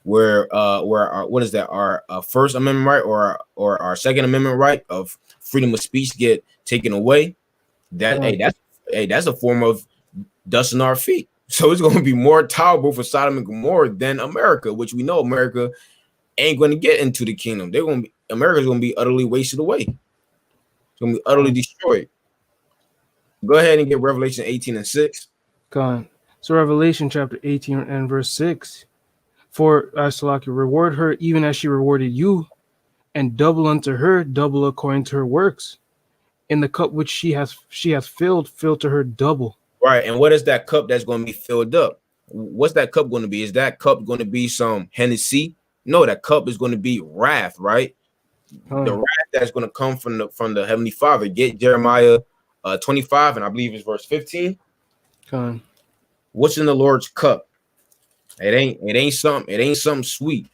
where our, what is that, our First Amendment right or our Second Amendment right of freedom of speech get taken away, that that's a form of dusting our feet. So it's going to be more tolerable for Sodom and Gomorrah than America, which we know America ain't going to get into the kingdom. America's going to be utterly wasted away. It's going to be utterly destroyed. Go ahead and get Revelation 18:6. Con. So Revelation chapter 18 and verse 6. For Salaki, reward her even as she rewarded you, and double unto her, double according to her works. In the cup which she hath filled, fill to her double. Right. And what is that cup that's going to be filled up? What's that cup going to be? Is that cup going to be some Hennessy? No, that cup is going to be wrath, right? The wrath that's going to come from the Heavenly Father. Get Jeremiah 25, and I believe it's verse 15. What's in the Lord's cup? It ain't something sweet.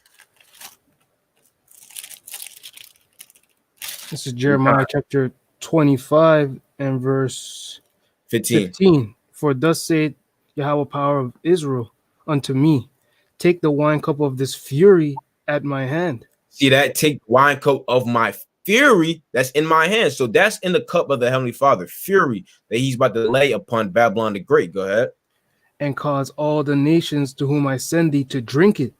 This is Jeremiah chapter 25 and verse 15. For thus saith Yahweh, power of Israel, unto me, take the wine cup of this fury at my hand. See that? Take wine cup of my fury that's in my hand. So that's in the cup of the Heavenly Father, fury that he's about to lay upon Babylon the Great. Go ahead. And cause all the nations to whom I send thee to drink it,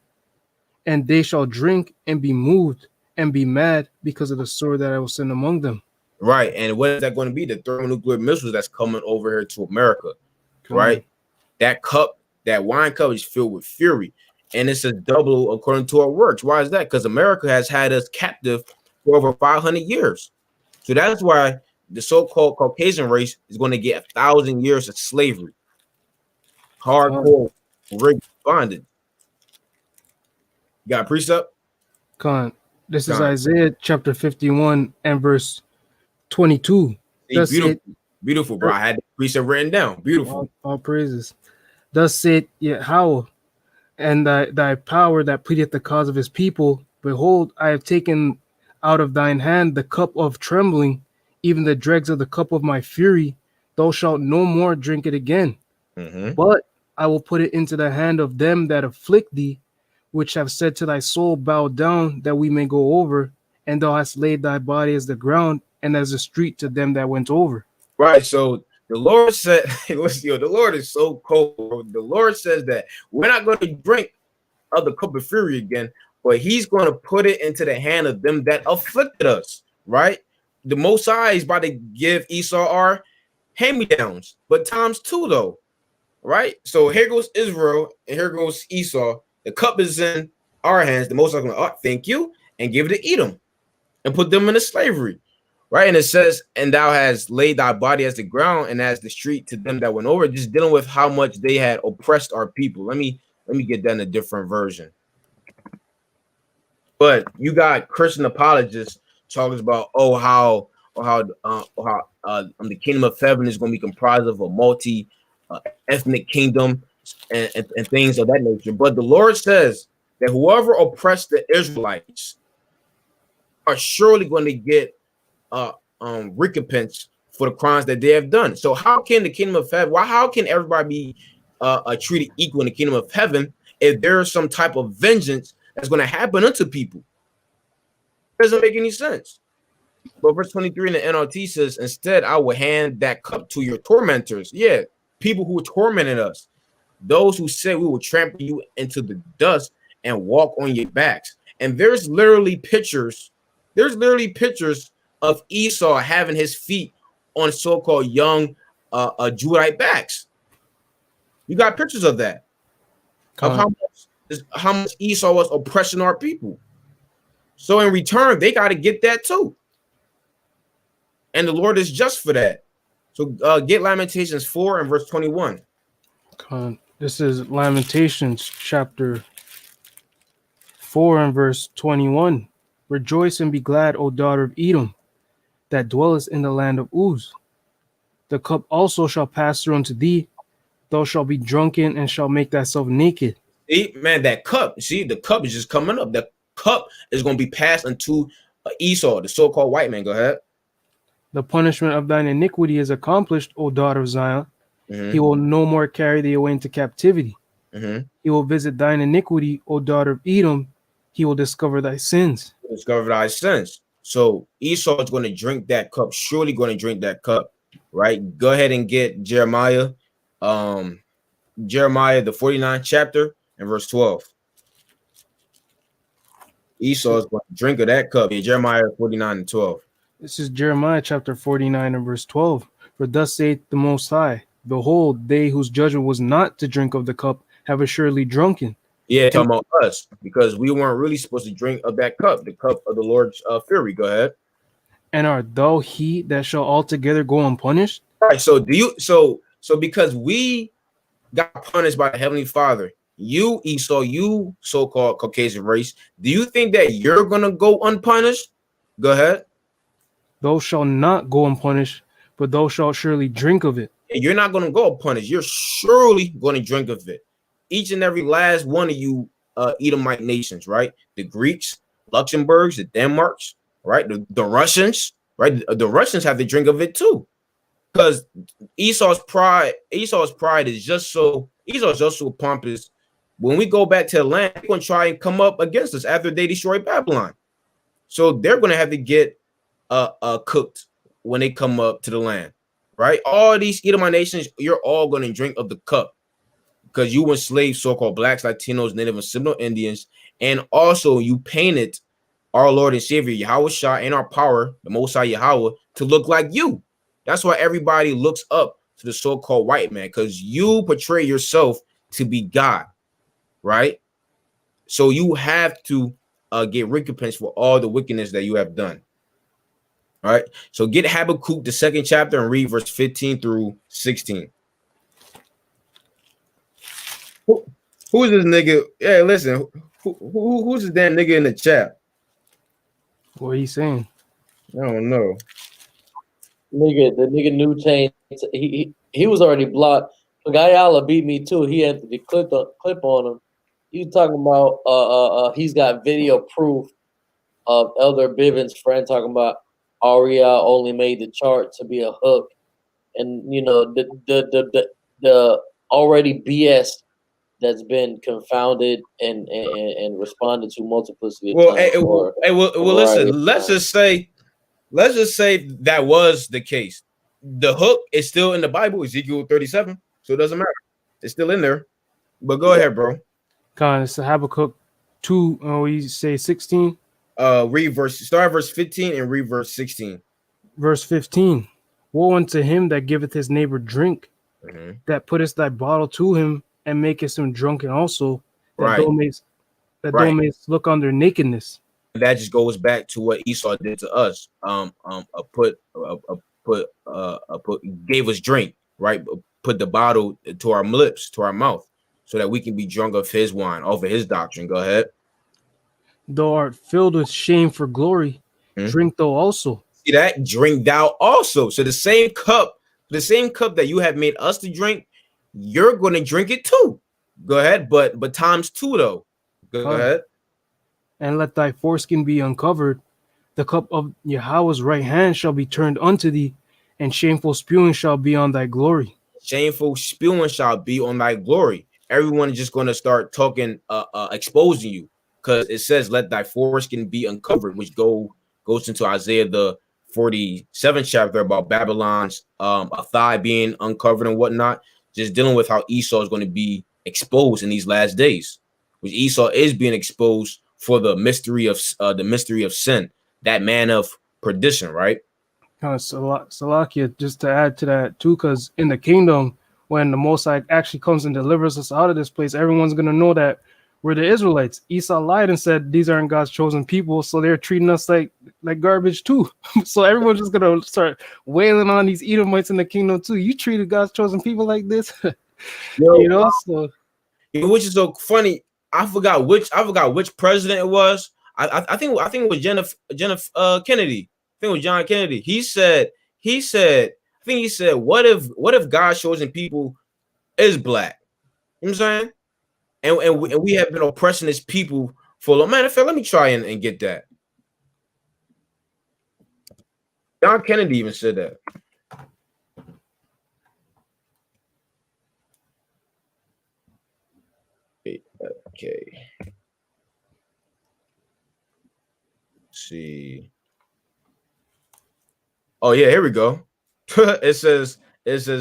and they shall drink and be moved and be mad because of the sword that I will send among them. Right. And what is that going to be? The thermonuclear missiles that's coming over here to America. Right. That cup, that wine cup is filled with fury. And it's a double according to our works. Why is that? Because America has had us captive for over 500 years. So that's why the so-called Caucasian race is going to get 1,000 years of slavery. Hardcore, rigged bondage. You got a precept? This is Isaiah chapter 51 and verse 22. See, beautiful, bro. I had the precept written down. Beautiful. All praises. Thus saith Yahweh, and thy power that pleadeth the cause of his people. Behold, I have taken out of thine hand the cup of trembling, even the dregs of the cup of my fury. Thou shalt no more drink it again. But I will put it into the hand of them that afflict thee, which have said to thy soul, bow down, that we may go over. And thou hast laid thy body as the ground and as a street to them that went over. Right. So the Lord said, listen, the Lord is so cold, bro. The Lord says that we're not going to drink of the cup of fury again, but he's going to put it into the hand of them that afflicted us. Right. The Most High is about to give Esau our hand-me-downs, but times two, though. Right. So here goes Israel and here goes Esau. The cup is in our hands. The Most High is going to thank you and give it to Edom and put them into slavery. Right. And it says, and thou hast laid thy body as the ground and as the street to them that went over, just dealing with how much they had oppressed our people. Let me get that in a different version. But you got Christian apologists talking about how the kingdom of heaven is going to be comprised of a multi ethnic kingdom and things of that nature. But the Lord says that whoever oppressed the Israelites are surely going to get recompense for the crimes that they have done. So how can the kingdom of heaven, how can everybody be treated equal in the kingdom of heaven if there is some type of vengeance that's going to happen unto people? It doesn't make any sense. But verse 23 in the NLT says, instead, I will hand that cup to your tormentors. Yeah, people who tormented us. Those who said we will trample you into the dust and walk on your backs. And there's literally pictures of Esau having his feet on so-called young Judite backs. You got pictures of that. Of how much Esau was oppressing our people. So in return, they got to get that too. And the Lord is just for that. So get Lamentations 4 and verse 21. This is Lamentations chapter 4 and verse 21. Rejoice and be glad, O daughter of Edom, that dwellest in the land of Uz. The cup also shall pass through unto thee. Thou shalt be drunken and shall make thyself naked. See, man, that cup, the cup is just coming up. The cup is going to be passed unto Esau, the so-called white man. Go ahead. The punishment of thine iniquity is accomplished, O daughter of Zion. He will no more carry thee away into captivity. Mhm. He will visit thine iniquity, O daughter of Edom. He will discover thy sins. Discovered thy sins. So Esau is going to drink that cup, surely going to drink that cup, right? Go ahead and get Jeremiah, Jeremiah, the 49th chapter and verse 12. Esau is going to drink of that cup. Yeah, Jeremiah 49 and 12. This is Jeremiah chapter 49 and verse 12. For thus saith the Most High, Behold, they whose judgment was not to drink of the cup have assuredly drunken. Yeah, talking about us, because we weren't really supposed to drink of that cup, the cup of the Lord's fury. Go ahead. And art thou he that shall altogether go unpunished? All right. So do you so because we got punished by the Heavenly Father, you Esau, you so-called Caucasian race, do you think that you're gonna go unpunished? Go ahead. Thou shalt not go unpunished, but thou shalt surely drink of it. You're not gonna go unpunished. You're surely going to drink of it. Each and every last one of you Edomite nations, right? The Greeks, Luxembourgs, the Denmarks, right? The Russians, right? The Russians have to drink of it too. Because Esau's pride is just so pompous. When we go back to the land, they're gonna try and come up against us after they destroy Babylon. So they're gonna have to get cooked when they come up to the land, right? All these Edomite nations, you're all gonna drink of the cup because you enslaved so-called blacks, Latinos, Native and Seminole Indians, and also you painted our Lord and Savior Yahweh Shah and our power, the Most High Yahweh, to look like you. That's why everybody looks up to the so-called white man, because you portray yourself to be God, right? So you have to get recompense for all the wickedness that you have done. All right. So get Habakkuk, the 2nd chapter, and read verse 15 through 16. Who is this nigga? Yeah, listen. Who's this damn nigga in the chat? What are you saying? I don't know. The nigga New Chain, he was already blocked. Gayala beat me too. He had the clip on him. He was talking about he's got video proof of Elder Bivens' friend talking about Aria only made the chart to be a hook, and you know the already BS that's been confounded and responded to multiplicity of Well, times. listen. Let's just say that was the case. The hook is still in the Bible, Ezekiel 37, so it doesn't matter. It's still in there. But go ahead, bro. God, it's Habakkuk 2, we say 16. Start verse 15 and read verse 16. Verse 15. Woe unto him that giveth his neighbor drink, that puttest thy bottle to him, and makest him drunken also, that thou mayst look on their nakedness. That just goes back to what Esau did to us. Gave us drink, right? Put the bottle to our lips, to our mouth, so that we can be drunk of his wine, off of his doctrine. Go ahead. Thou art filled with shame for glory. Drink thou also. See that? Drink thou also. So the same cup that you have made us to drink, you're going to drink it too. Go ahead, but times 2 though. Go ahead. And let thy foreskin be uncovered. The cup of Yahweh's right hand shall be turned unto thee, and shameful spewing shall be on thy glory. Shameful spewing shall be on thy glory. Everyone is just going to start talking, exposing you, because it says, "Let thy foreskin be uncovered," which goes into Isaiah the 47th chapter about Babylon's a thigh being uncovered and whatnot. Just dealing with how Esau is going to be exposed in these last days, which Esau is being exposed for the mystery of sin, that man of perdition, right? Salakia, just to add to that too, because in the kingdom, when the Most High actually comes and delivers us out of this place, everyone's gonna know that we're the Israelites. Esau lied and said these aren't God's chosen people, so they're treating us like garbage too. So everyone's just gonna start wailing on these Edomites in the kingdom too. You treated God's chosen people like this, you know. So, which is so funny. I forgot which president it was. I think it was Kennedy. I think it was John Kennedy. He said, what if God's chosen people is black? You know what I'm saying? And we have been oppressing his people for a long. Matter of fact, let me try and get that. John Kennedy even said that. Okay. Let's see. Oh yeah, here we go. it says,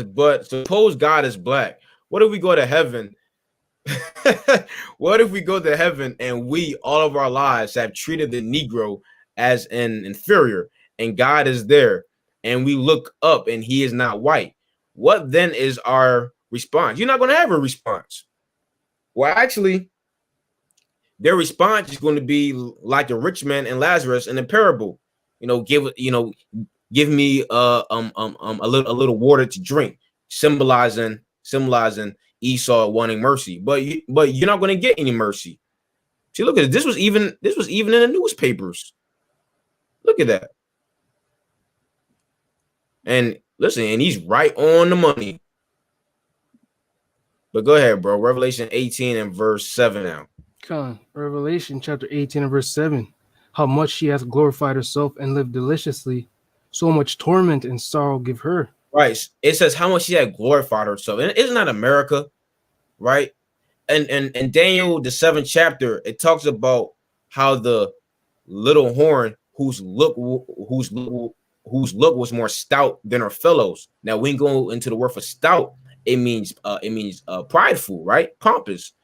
but suppose God is black. What if we go to heaven? What if we go to heaven and we all of our lives have treated the Negro as an inferior, and God is there, and we look up and he is not white? What then is our response? You're not going to have a response. Well, actually, their response is going to be like the rich man and Lazarus in the parable. Give me a little water to drink, symbolizing Esau wanting mercy. But you're not going to get any mercy. See, look at it. This was even in the newspapers. Look at that. And listen, and he's right on the money. But go ahead, bro. Revelation 18 and verse 7 now. Revelation chapter 18 and verse 7. How much she hath glorified herself and lived deliciously, so much torment and sorrow give her. Right. It says how much she had glorified herself. And isn't that America? Right. And Daniel, the 7th chapter, it talks about how the little horn whose look was more stout than her fellows. Now, when we go into the word for stout, it means prideful, right? Pompous.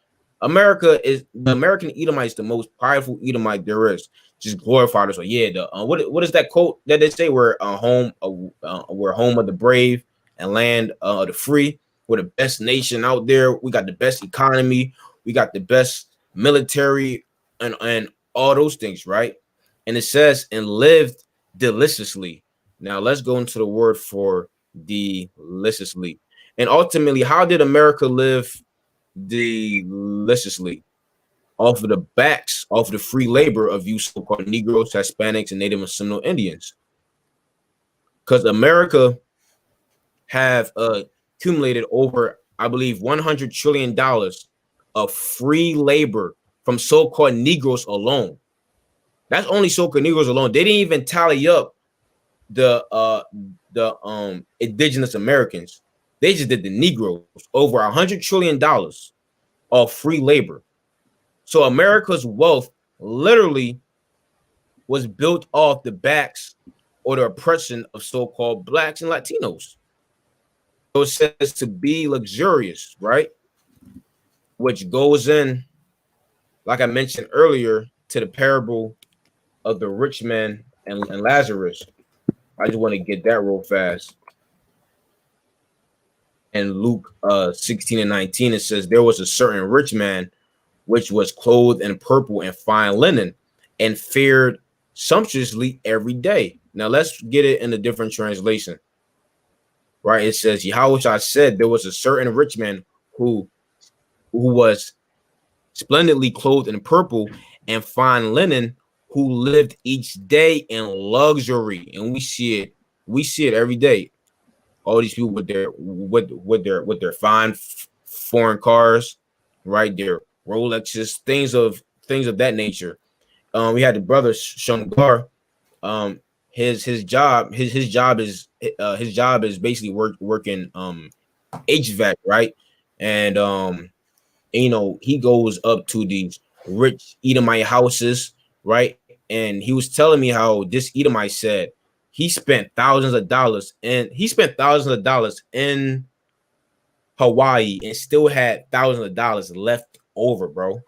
The American Edomite is the most prideful Edomite there is. Just glorified herself. Yeah. What is that quote that they say? We're home of the brave and land of the free. We're the best nation out there. We got the best economy. We got the best military and all those things, right? And it says, and lived deliciously. Now let's go into the word for deliciously. And ultimately, how did America live deliciously? Off of the backs, off of the free labor of you so-called Negroes, Hispanics, and Native and Seminole Indians. Because America have accumulated over, I believe, $100 trillion of free labor from so-called Negroes alone. That's only so-called Negroes alone. They didn't even tally up the indigenous Americans. They just did the Negroes. Over $100 trillion of free labor. So America's wealth literally was built off the backs or the oppression of so-called blacks and Latinos. So it says to be luxurious, right? Which goes in, like I mentioned earlier, to the parable of the rich man and Lazarus. I just want to get that real fast. And Luke 16 and 19, it says, there was a certain rich man which was clothed in purple and fine linen and fared sumptuously every day. Now let's get it in a different translation. Right? It says, Yahweh said there was a certain rich man who was splendidly clothed in purple and fine linen, who lived each day in luxury. And we see it every day. All these people with their fine foreign cars, right? Their Rolexes, things of that nature. We had the brother Shamgar. His job is basically working HVAC, right? And he goes up to these rich Edomite houses, right? And he was telling me how this Edomite said he spent thousands of dollars in Hawaii and still had thousands of dollars left over, bro.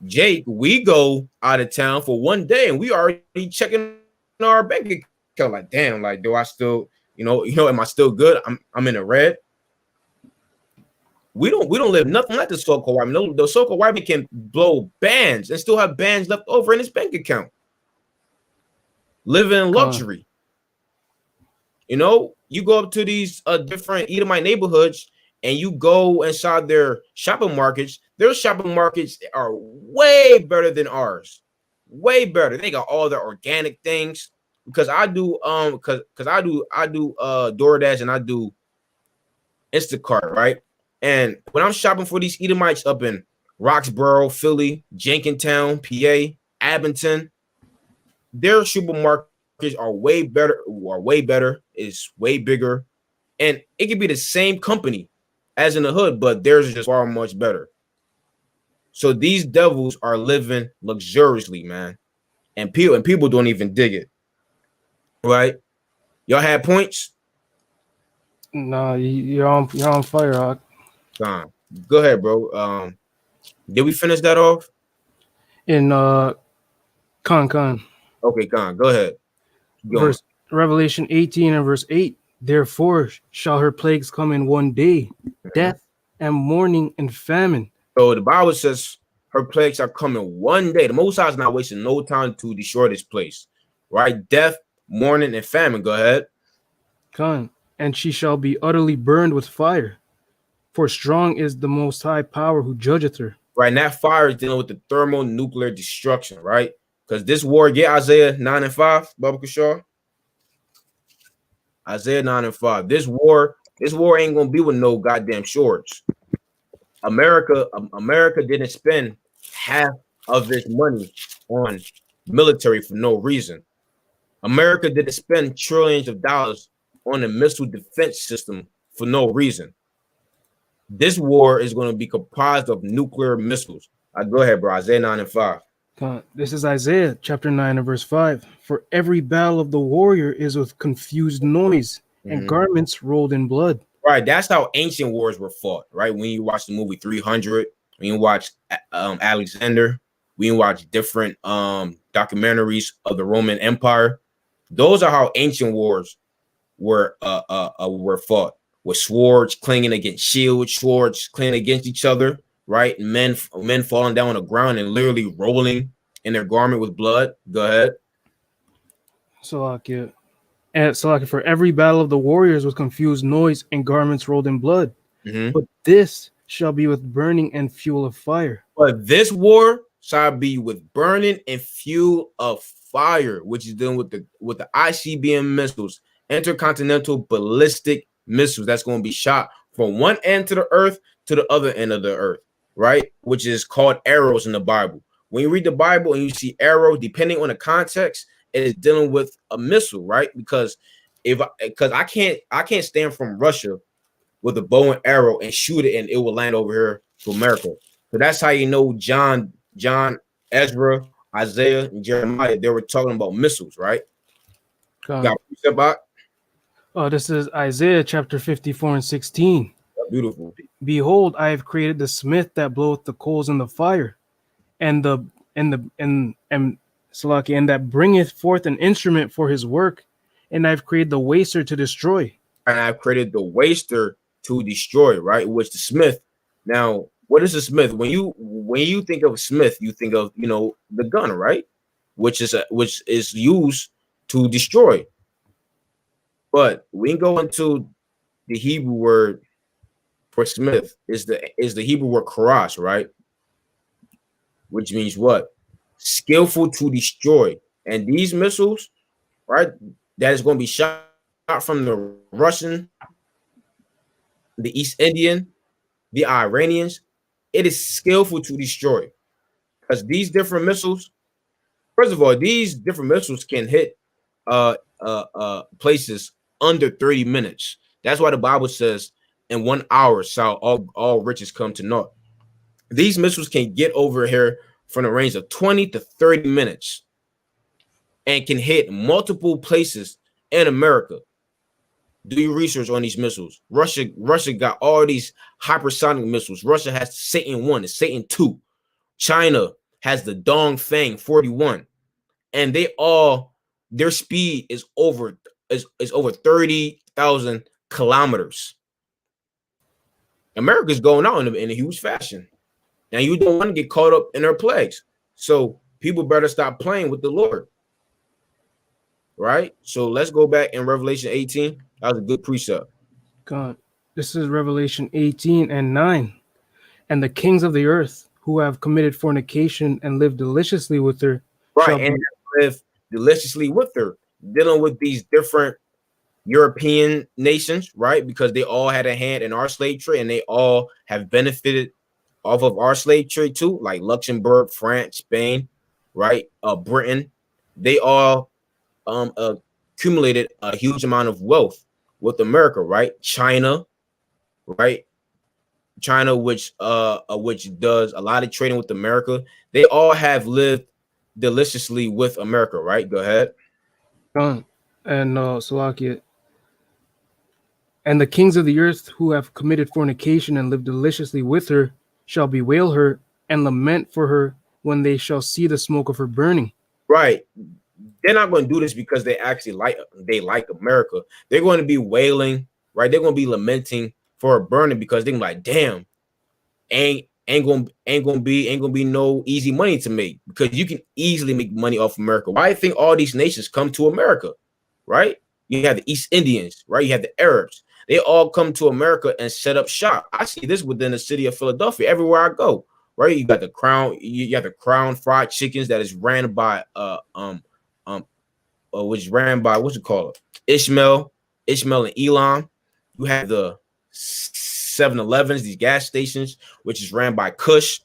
Jake, we go out of town for one day and we already checking our bank account. Like, damn, like, do I still, am I still good? I'm in the red. We don't live nothing like the so-called white man. The so-called white man can blow bands and still have bands left over in his bank account. Living in luxury. You go up to these different Edomite neighborhoods and you go inside their shopping markets. Their shopping markets are way better than ours. Way better. They got all the organic things. Because I do DoorDash and I do Instacart, right? And when I'm shopping for these Edomites up in Roxborough, Philly, Jenkintown, PA, Abington, their supermarkets are way better. It's way bigger, and it could be the same company as in the hood, but theirs is just far much better. So these devils are living luxuriously, man, and people don't even dig it, right? Y'all had points. Nah, you're on fire, Hawk. Fine. Go ahead, bro. Did we finish that off? In Con. Okay, Khan, go ahead. Keep going. Verse Revelation 18 and verse 8. Therefore shall her plagues come in one day, death and mourning and famine. So the Bible says her plagues are coming one day. The Most High is not wasting no time to destroy this place, right? Death, mourning, and famine. Go ahead. Con, and she shall be utterly burned with fire. For strong is the most high power who judgeth her. Right, and that fire is dealing with the thermonuclear destruction, right? Because this war, get Isaiah 9 and 5, Baba Kishar. Isaiah 9 and 5. This war ain't gonna be with no goddamn shorts. America didn't spend half of its money on military for no reason. America didn't spend trillions of dollars on a missile defense system for no reason. This war is going to be comprised of nuclear missiles. Go ahead, bro. Isaiah 9 and 5. This is Isaiah chapter 9 and verse 5. For every battle of the warrior is with confused noise and garments rolled in blood. Right. That's how ancient wars were fought, right? When you watch the movie 300, when you watch Alexander, when you watch different documentaries of the Roman Empire, those are how ancient wars were fought, with swords clinging against shields, swords clinging against each other, right? Men falling down on the ground and literally rolling in their garment with blood. Go ahead. Salakia. And Salakia, for every battle of the warriors with confused noise and garments rolled in blood. But this shall be with burning and fuel of fire. But this war shall be with burning and fuel of fire, which is dealing with the ICBM missiles, intercontinental ballistic missiles that's going to be shot from one end to the earth to the other end of the earth, right? Which is called arrows in the Bible. When you read the Bible and you see arrow, depending on the context, it is dealing with a missile, right? Because I can't stand from Russia with a bow and arrow and shoot it and it will land over here to America. So that's how you know John, Ezra, Isaiah, and Jeremiah, they were talking about missiles, right? This is Isaiah chapter 54 and 16. Beautiful. Behold, I have created the smith that bloweth the coals in the fire, and Salaki, and that bringeth forth an instrument for his work, and I've created the waster to destroy. And I've created the waster to destroy, right? Which the smith. Now, what is a smith? When you think of a smith, you think of the gun, right? Which is used to destroy. But we can go into the Hebrew word for smith is the Hebrew word karash, right? Which means what? Skillful to destroy. And these missiles, right, that is going to be shot from the Russian, the East Indian, the Iranians, it is skillful to destroy. Because these different missiles, first of all, these different missiles can hit places under 30 minutes. That's why the Bible says in 1 hour shall all riches come to naught. These missiles can get over here from the range of 20 to 30 minutes and can hit multiple places in America. Do your research on these missiles. Russia got all these hypersonic missiles. Russia has Satan 1 and Satan 2. China has the Dongfeng 41. And their speed is over 30,000 kilometers. America's going out in a huge fashion. Now you don't want to get caught up in their plagues. So people better stop playing with the Lord. Right? So let's go back in Revelation 18. That was a good precept. God, this is Revelation 18 and 9. And the kings of the earth who have committed fornication and lived deliciously with her. Right, and live deliciously with her. Dealing with these different European nations, right? Because they all had a hand in our slave trade and they all have benefited off of our slave trade too, like Luxembourg, France, Spain, right? Britain. They all accumulated a huge amount of wealth with America, right? China, right? China, which does a lot of trading with America, they all have lived deliciously with America, right? Go ahead. Gone. And Salakia. And the kings of the earth who have committed fornication and lived deliciously with her shall bewail her and lament for her when they shall see the smoke of her burning. Right. They're not going to do this because they actually like America. They're going to be wailing, right? They're going to be lamenting for her burning because they're like, damn, ain't gonna be no easy money to make, because you can easily make money off America. Why do you think all these nations come to America, right? You have the East Indians, right? You have the Arabs. They all come to America and set up shop. I see this within the city of Philadelphia everywhere I go, right? You got the Crown, you have the Crown Fried Chickens that is ran by which ran by what's it called? Ishmael and Elon. You have the 7-Elevens, these gas stations, which is ran by Kush,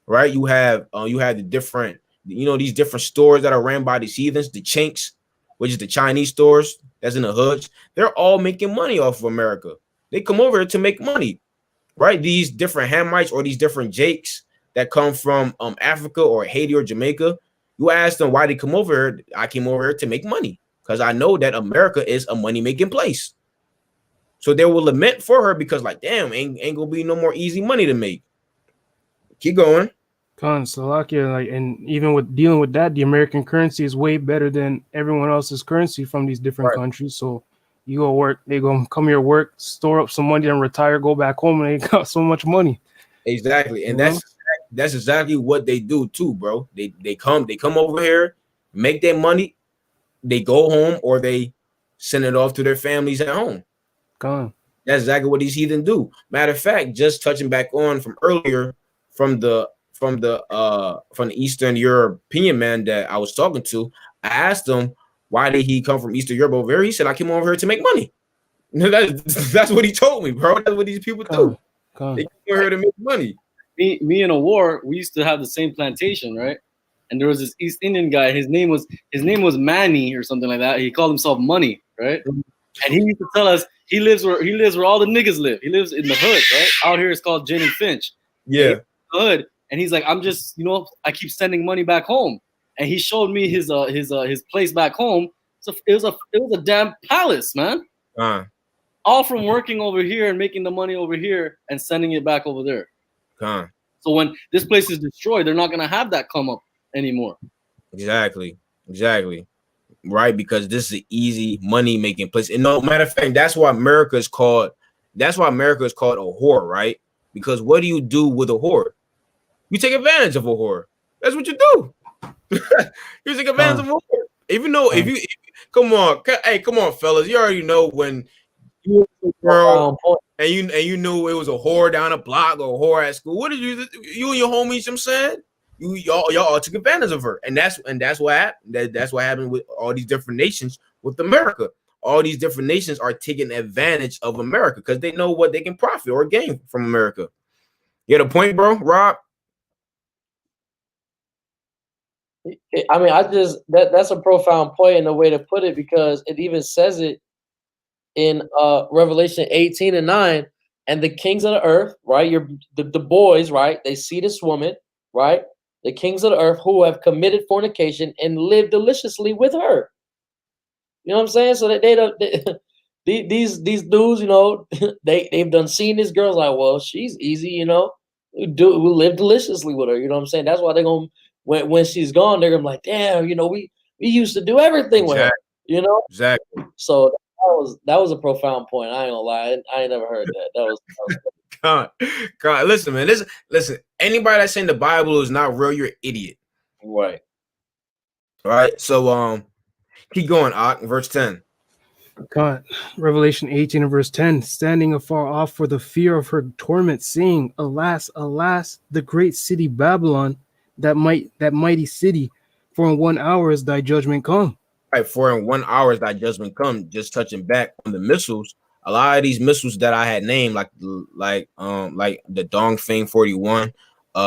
right? You have the different, these different stores that are ran by these heathens, the Chinks, which is the Chinese stores that's in the hoods. They're all making money off of America. They come over here to make money, right? These different Hamites or these different Jakes that come from Africa or Haiti or Jamaica. You ask them why they come over here. I came over here to make money because I know that America is a money-making place. So they will lament for her because, like, damn, ain't gonna be no more easy money to make. Keep going. Khan, Salakia, like, and even with dealing with that, the American currency is way better than everyone else's currency from these different countries. So you go work, they go come here, work, store up some money, and retire, go back home, and they got so much money. Exactly, and that's exactly what they do too, bro. They come over here, make their money, they go home, or they send it off to their families at home. Gone. That's exactly what these heathen do. Matter of fact, just touching back on from earlier from the Eastern European man that I was talking to, I asked him why did he come from Eastern Europe over here. He said, I came over here to make money. That's what he told me, bro. That's what these people do. They come over here to make money. Me in a war, we used to have the same plantation, right? And there was this East Indian guy. His name was Manny or something like that. He called himself Money, right? And he used to tell us he lives where all the niggas live. He lives in the hood, right? Out here it's called Gin and Finch. Yeah, the hood. And he's like, I'm just, I keep sending money back home. And he showed me his place back home. So it was a damn palace, man. All from working over here and making the money over here and sending it back over there. So when this place is destroyed, they're not gonna have that come up anymore. Exactly. Right, because this is an easy money making place. And no matter of fact, that's why America is called a whore, right? Because what do you do with a whore? You take advantage of a whore. That's what you do. You take advantage of a whore. Even though if you come on, fellas, you already know when you were a girl and you knew it was a whore down a block or a whore at school. What did you and your homies? I'm saying y'all all took advantage of her, and that's what happened. That's what happened with all these different nations with America. All these different nations are taking advantage of America because they know what they can profit or gain from America. You get a point, bro, Rob? I mean, that's a profound point in the way to put it, because it even says it in Revelation 18:9, and the kings of the earth, right? The boys, right? They see this woman, right? The kings of the earth who have committed fornication and lived deliciously with her. You know what I'm saying? So that these dudes, they've done seen this girl's like, well, she's easy, we live deliciously with her. You know what I'm saying? That's why they're gonna when she's gone, they're gonna be like, damn, we used to do everything with her. Exactly. So that was a profound point. I ain't gonna lie, I ain't never heard that. That was God, listen, man. Listen. Anybody that's saying the Bible is not real, you're an idiot. Right. All right. So keep going. Verse 10. God, Revelation 18 and verse 10, standing afar off for the fear of her torment, saying, Alas, alas, the great city Babylon, that mighty city, for in 1 hour is thy judgment come. Right, for in 1 hour is thy judgment come. Just touching back on the missiles, a lot of these missiles that I had named, like the Dongfeng 41,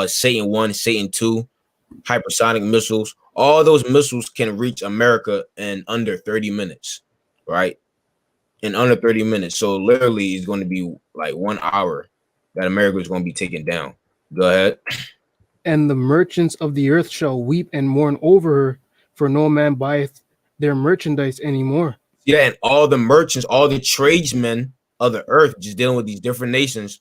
Satan 1, Satan 2, hypersonic missiles, all those missiles can reach America in under 30 minutes, right? In under 30 minutes. So literally it's going to be like 1 hour that America is going to be taken down. Go ahead. And the merchants of the earth shall weep and mourn over her, for no man buyeth their merchandise anymore. Yeah, and all the merchants, all the tradesmen of the earth, just dealing with these different nations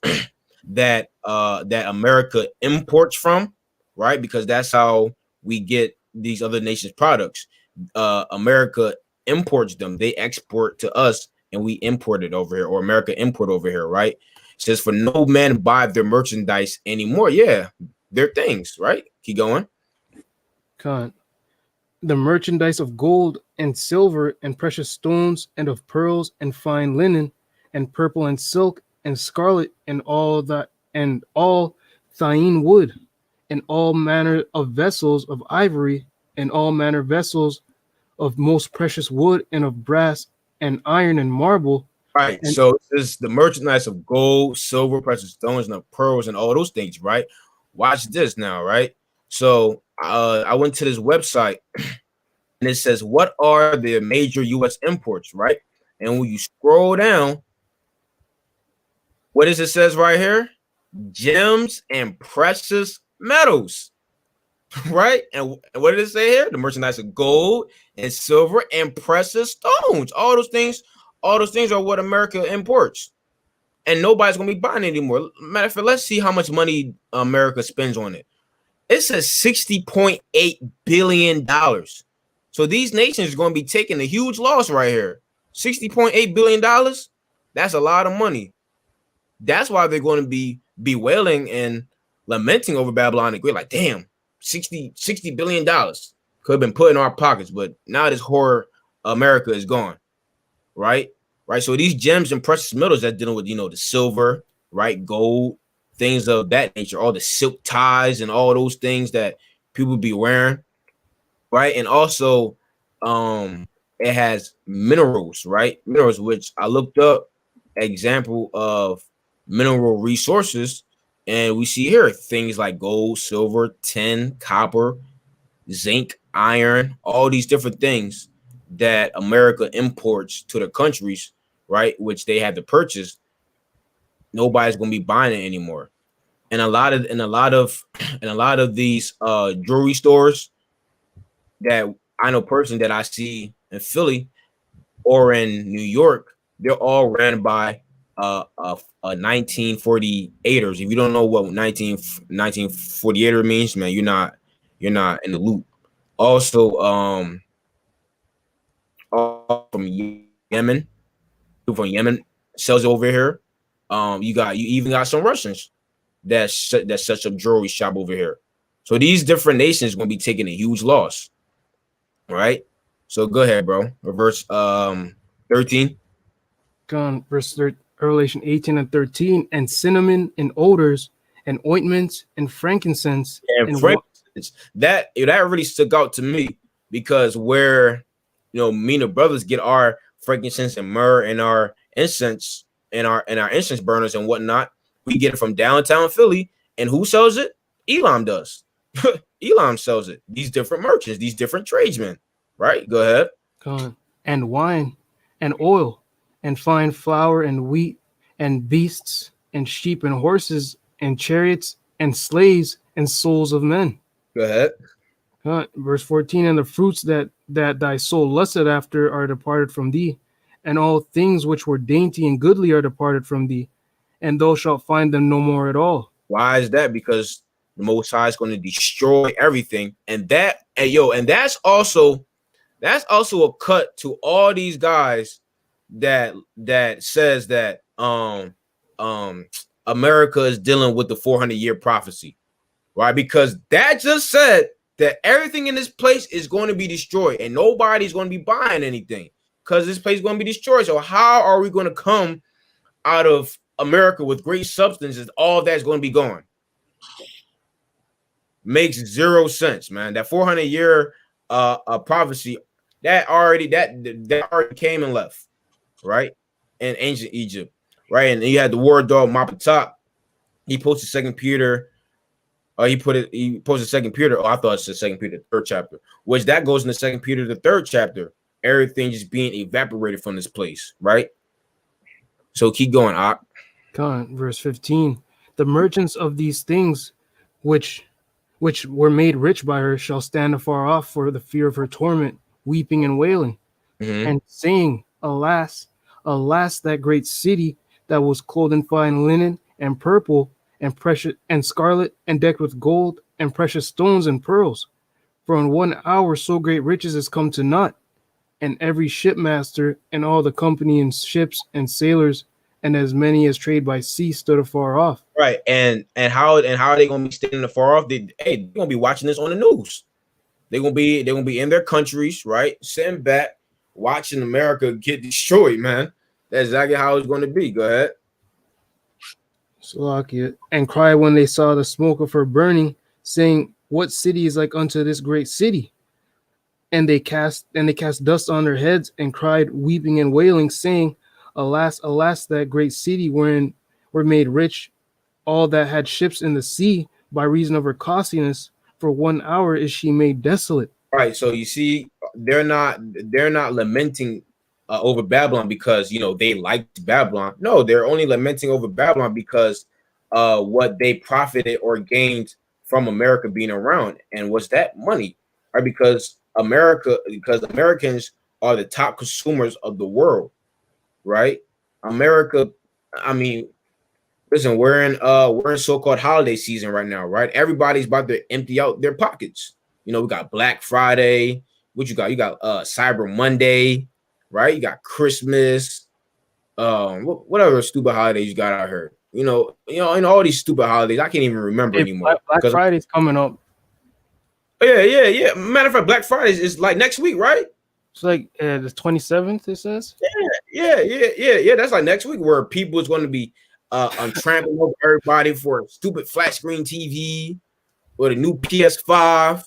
that America imports from, right? Because that's how we get these other nations' products. America imports them; they export to us, and we import it over here, or America import over here, right? It says, "For no man buy their merchandise anymore." Yeah, their things, right? Keep going. Con. The merchandise of gold and silver and precious stones and of pearls and fine linen and purple and silk and scarlet and all thyine wood and all manner of vessels of ivory and all manner vessels of most precious wood and of brass and iron and marble. Right. And So this is the merchandise of gold, silver, precious stones, and of pearls, and all those things, right? Watch this now, right? So I went to this website and it says, what are the major U.S. imports, right? And when you scroll down, what does it says right here? Gems and precious metals, right? And what did it say here? The merchandise of gold and silver and precious stones. All those things are what America imports. And nobody's gonna be buying it anymore. Matter of fact, let's see how much money America spends on it. It says $60.8 billion. So these nations are going to be taking a huge loss right here. $60.8 billion. That's a lot of money. That's why they're going to be bewailing and lamenting over Babylon the Great. Like, damn, $60 billion could have been put in our pockets, but now this horror America is gone. Right? Right. So these gems and precious metals that dealing with, the silver, right, gold, things of that nature, all the silk ties and all those things that people be wearing, right? And also, it has minerals, right? Minerals, which I looked up example of mineral resources, and we see here things like gold, silver, tin, copper, zinc, iron, all these different things that America imports to the countries, right? Which they had to purchase. Nobody's gonna be buying it anymore. And a lot of these jewelry stores that I know personally that I see in Philly or in New York, they're all ran by 1948ers. If you don't know what 1948er means, man, you're not in the loop. Also, from Yemen, sells over here. You even got some Russians that sets up jewelry shop over here. So these different nations are going to be taking a huge loss. All right. So go ahead, bro. Verse 13. Con. Revelation 18 and 13. And cinnamon and odors and ointments and frankincense And frankincense. That really stuck out to me because where me and the brothers get our frankincense and myrrh and our incense and our incense burners and whatnot, we get it from downtown Philly. And who sells it? Elam does. Elam sells it. These different merchants, these different tradesmen. Right? Go ahead. Con. And wine and oil and fine flour and wheat and beasts and sheep and horses and chariots and slaves and souls of men. Go ahead. Verse 14. And the fruits that thy soul lusted after are departed from thee, and all things which were dainty and goodly are departed from thee, and thou shalt find them no more at all. Why is that? Because the Most High is going to destroy everything, and that's also a cut to all these guys that says that America is dealing with the 400-year prophecy, right? Because that just said that everything in this place is going to be destroyed, and nobody's going to be buying anything because this place is going to be destroyed. So how are we going to come out of America with great substances? All that's going to be gone. Makes zero sense, man. That 400-year prophecy that already came and left, right? In ancient Egypt, right? And you had the war dog Mapatop. He posted Second Peter. He posted Second Peter. Oh, I thought it said Second Peter, the 3rd chapter, which that goes into Second Peter, the 3rd chapter. Everything just being evaporated from this place, right? So keep going, Ak. Verse 15. The merchants of these things, which were made rich by her, shall stand afar off for the fear of her torment, weeping and wailing, Mhm. and saying, Alas, alas, that great city that was clothed in fine linen and purple and precious and scarlet and decked with gold and precious stones and pearls. For in 1 hour so great riches is come to naught, and every shipmaster and all the company in ships and sailors and as many as trade by sea stood afar off. Right. And how are they gonna be standing afar off? They're gonna be watching this on the news. They're gonna be in their countries, right? Sitting back, watching America get destroyed, man. That's exactly how it's gonna be. Go ahead. Salakia, and cried when they saw the smoke of her burning, saying, What city is like unto this great city? And they cast dust on their heads and cried, weeping and wailing, saying, Alas, alas, that great city wherein were made rich all that had ships in the sea by reason of her costliness. For 1 hour is she made desolate. Right. So you see, they're not lamenting over Babylon because they liked Babylon. No, they're only lamenting over Babylon because what they profited or gained from America being around, and was that money, right? Because Americans are the top consumers of the world, right? America, I mean, listen, we're in so-called holiday season right now, right? Everybody's about to empty out their pockets. We got Black Friday. What you got? You got Cyber Monday, right? You got Christmas. What other stupid holidays you got out here? And all these stupid holidays, I can't even remember Hey, anymore. Black Friday's coming up. Yeah. Matter of fact, Black Friday is like next week, right? It's like the 27th, it says. Yeah. That's like next week, where people is going to be trampling over everybody for a stupid flat screen TV or the new PS5.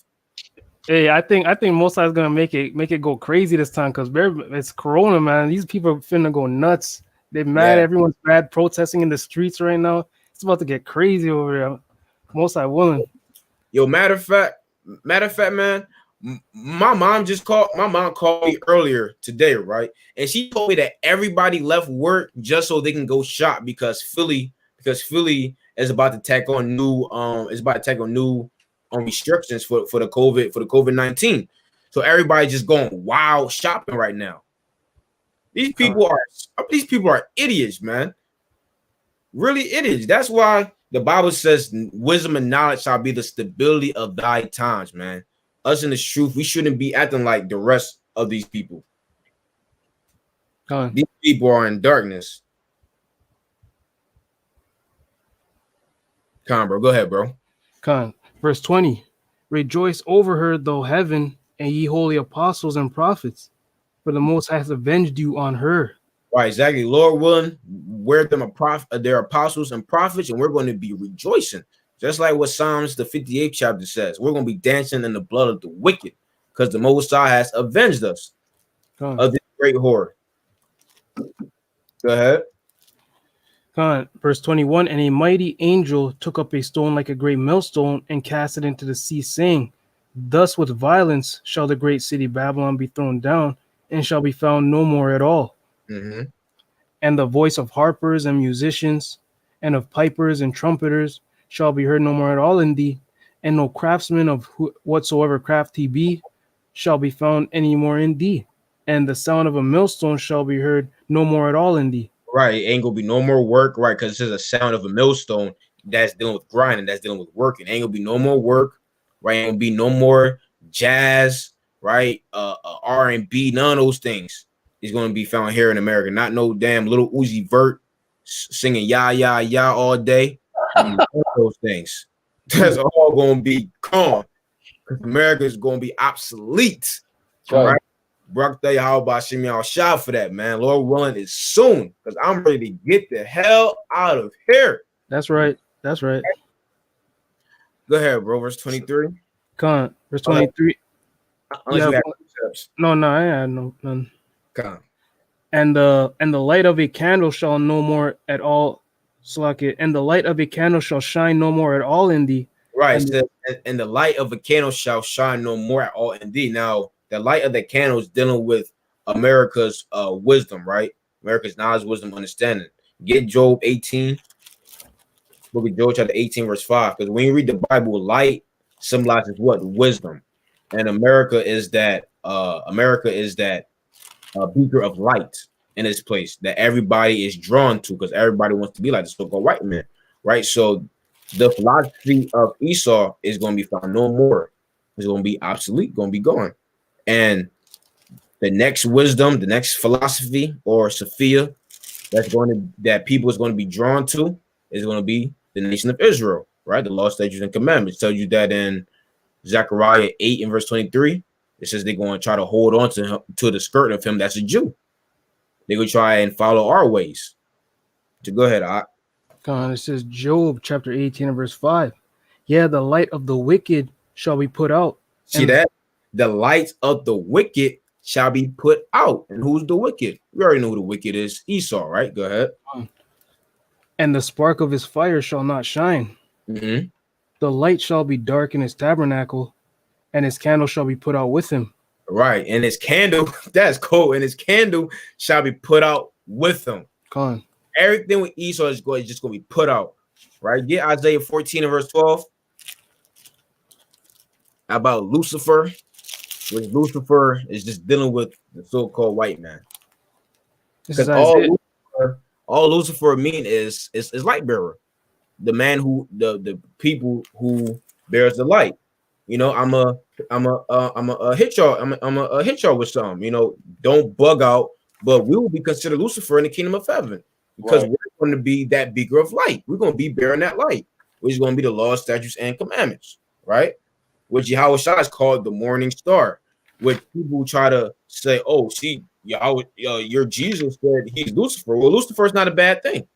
Hey, I think Most is gonna make it go crazy this time because it's Corona, man. These people are finna go nuts. They're mad. Yeah. Everyone's mad, protesting in the streets right now. It's about to get crazy over there. Most I willing. Yo, matter of fact, man, my mom called me earlier today, right? And she told me that everybody left work just so they can go shop because Philly is about to tack on new restrictions for the COVID-19. So everybody's just going wild shopping right now. These people are idiots, man. Really idiots. That's why the Bible says wisdom and knowledge shall be the stability of thy times, man. Us in the truth, we shouldn't be acting like the rest of these people. These people are in darkness. Come on, bro. Go ahead, bro. Verse 20. Rejoice over her, though heaven, and ye holy apostles and prophets, for the Most High has avenged you on her. Right, exactly. Lord willing, wear them their apostles and prophets, and we're going to be rejoicing. Just like what Psalms the 58th chapter says. We're going to be dancing in the blood of the wicked because the Most High has avenged us of this great horror. Go ahead. Verse 21. And a mighty angel took up a stone like a great millstone and cast it into the sea, saying, Thus with violence shall the great city Babylon be thrown down, and shall be found no more at all. Mm-hmm. And the voice of harpers and musicians, and of pipers and trumpeters shall be heard no more at all in thee, and no craftsman of whatsoever craft he be shall be found any more in thee. And the sound of a millstone shall be heard no more at all in thee. Right, it ain't gonna be no more work, right? Because this is a sound of a millstone that's dealing with grinding, that's dealing with working. Ain't gonna be no more work, right? Ain't gonna be no more jazz, right? R&B, none of those things is gonna be found here in America. Not no damn little Uzi Vert singing ya all day. Those things. That's all gonna be gone. Because America is gonna be obsolete. All right. Brock Day, how about Shimmy? I'll shout for that, man. Lord willing, is soon because I'm ready to get the hell out of here. That's right. That's right. Go ahead, bro. Verse 23. Verse 23. Unless you have steps. No, I had none. Come. And the light of a candle shall no more at all. And the light of a candle shall shine no more at all in thee. Right. And the light of a candle shall shine no more at all in thee. Now, the light of the candle is dealing with America's wisdom, right? America's knowledge, wisdom, understanding. Get Job 18. Book of Joel, chapter 18, verse 5. Because when you read the Bible, light symbolizes what? Wisdom. And America is that beaker of light in this place that everybody is drawn to, because everybody wants to be like the so-called white man, right? So the philosophy of Esau is going to be found no more. It's going to be obsolete, going to be gone. And the next wisdom, the next philosophy or Sophia that people is going to be drawn to is going to be the nation of Israel, right? The law, statutes, and commandments tells you that in Zechariah 8 and verse 23. It says they're going to try to hold on to him, to the skirt of him that's a Jew. They're going to try and follow our ways. So go ahead, Ak. It says Job chapter 18 and verse 5. Yeah, the light of the wicked shall be put out. See that? The light of the wicked shall be put out. And who's the wicked? We already know who the wicked is. Esau, right? Go ahead. And the spark of his fire shall not shine. Mm-hmm. The light shall be dark in his tabernacle, and his candle shall be put out with him. Right. And his candle, that's cool. And his candle shall be put out with him. Con. Everything with Esau is just going to be put out. Right? Get Isaiah 14 and verse 12. About Lucifer, which Lucifer is just dealing with the so-called white man. Because all Lucifer mean is light bearer, the man who the people who bears the light. You know, I'm a hit y'all. I'm a hit y'all with something. You know, don't bug out. But we will be considered Lucifer in the kingdom of heaven because we're going to be that beaker of light. We're going to be bearing that light, which is going to be the law, statutes, and commandments, right? Which Yahweh Shai is called the morning star. Which people try to say, "Oh, see, Yahweh, your Jesus said he's Lucifer." Well, Lucifer is not a bad thing.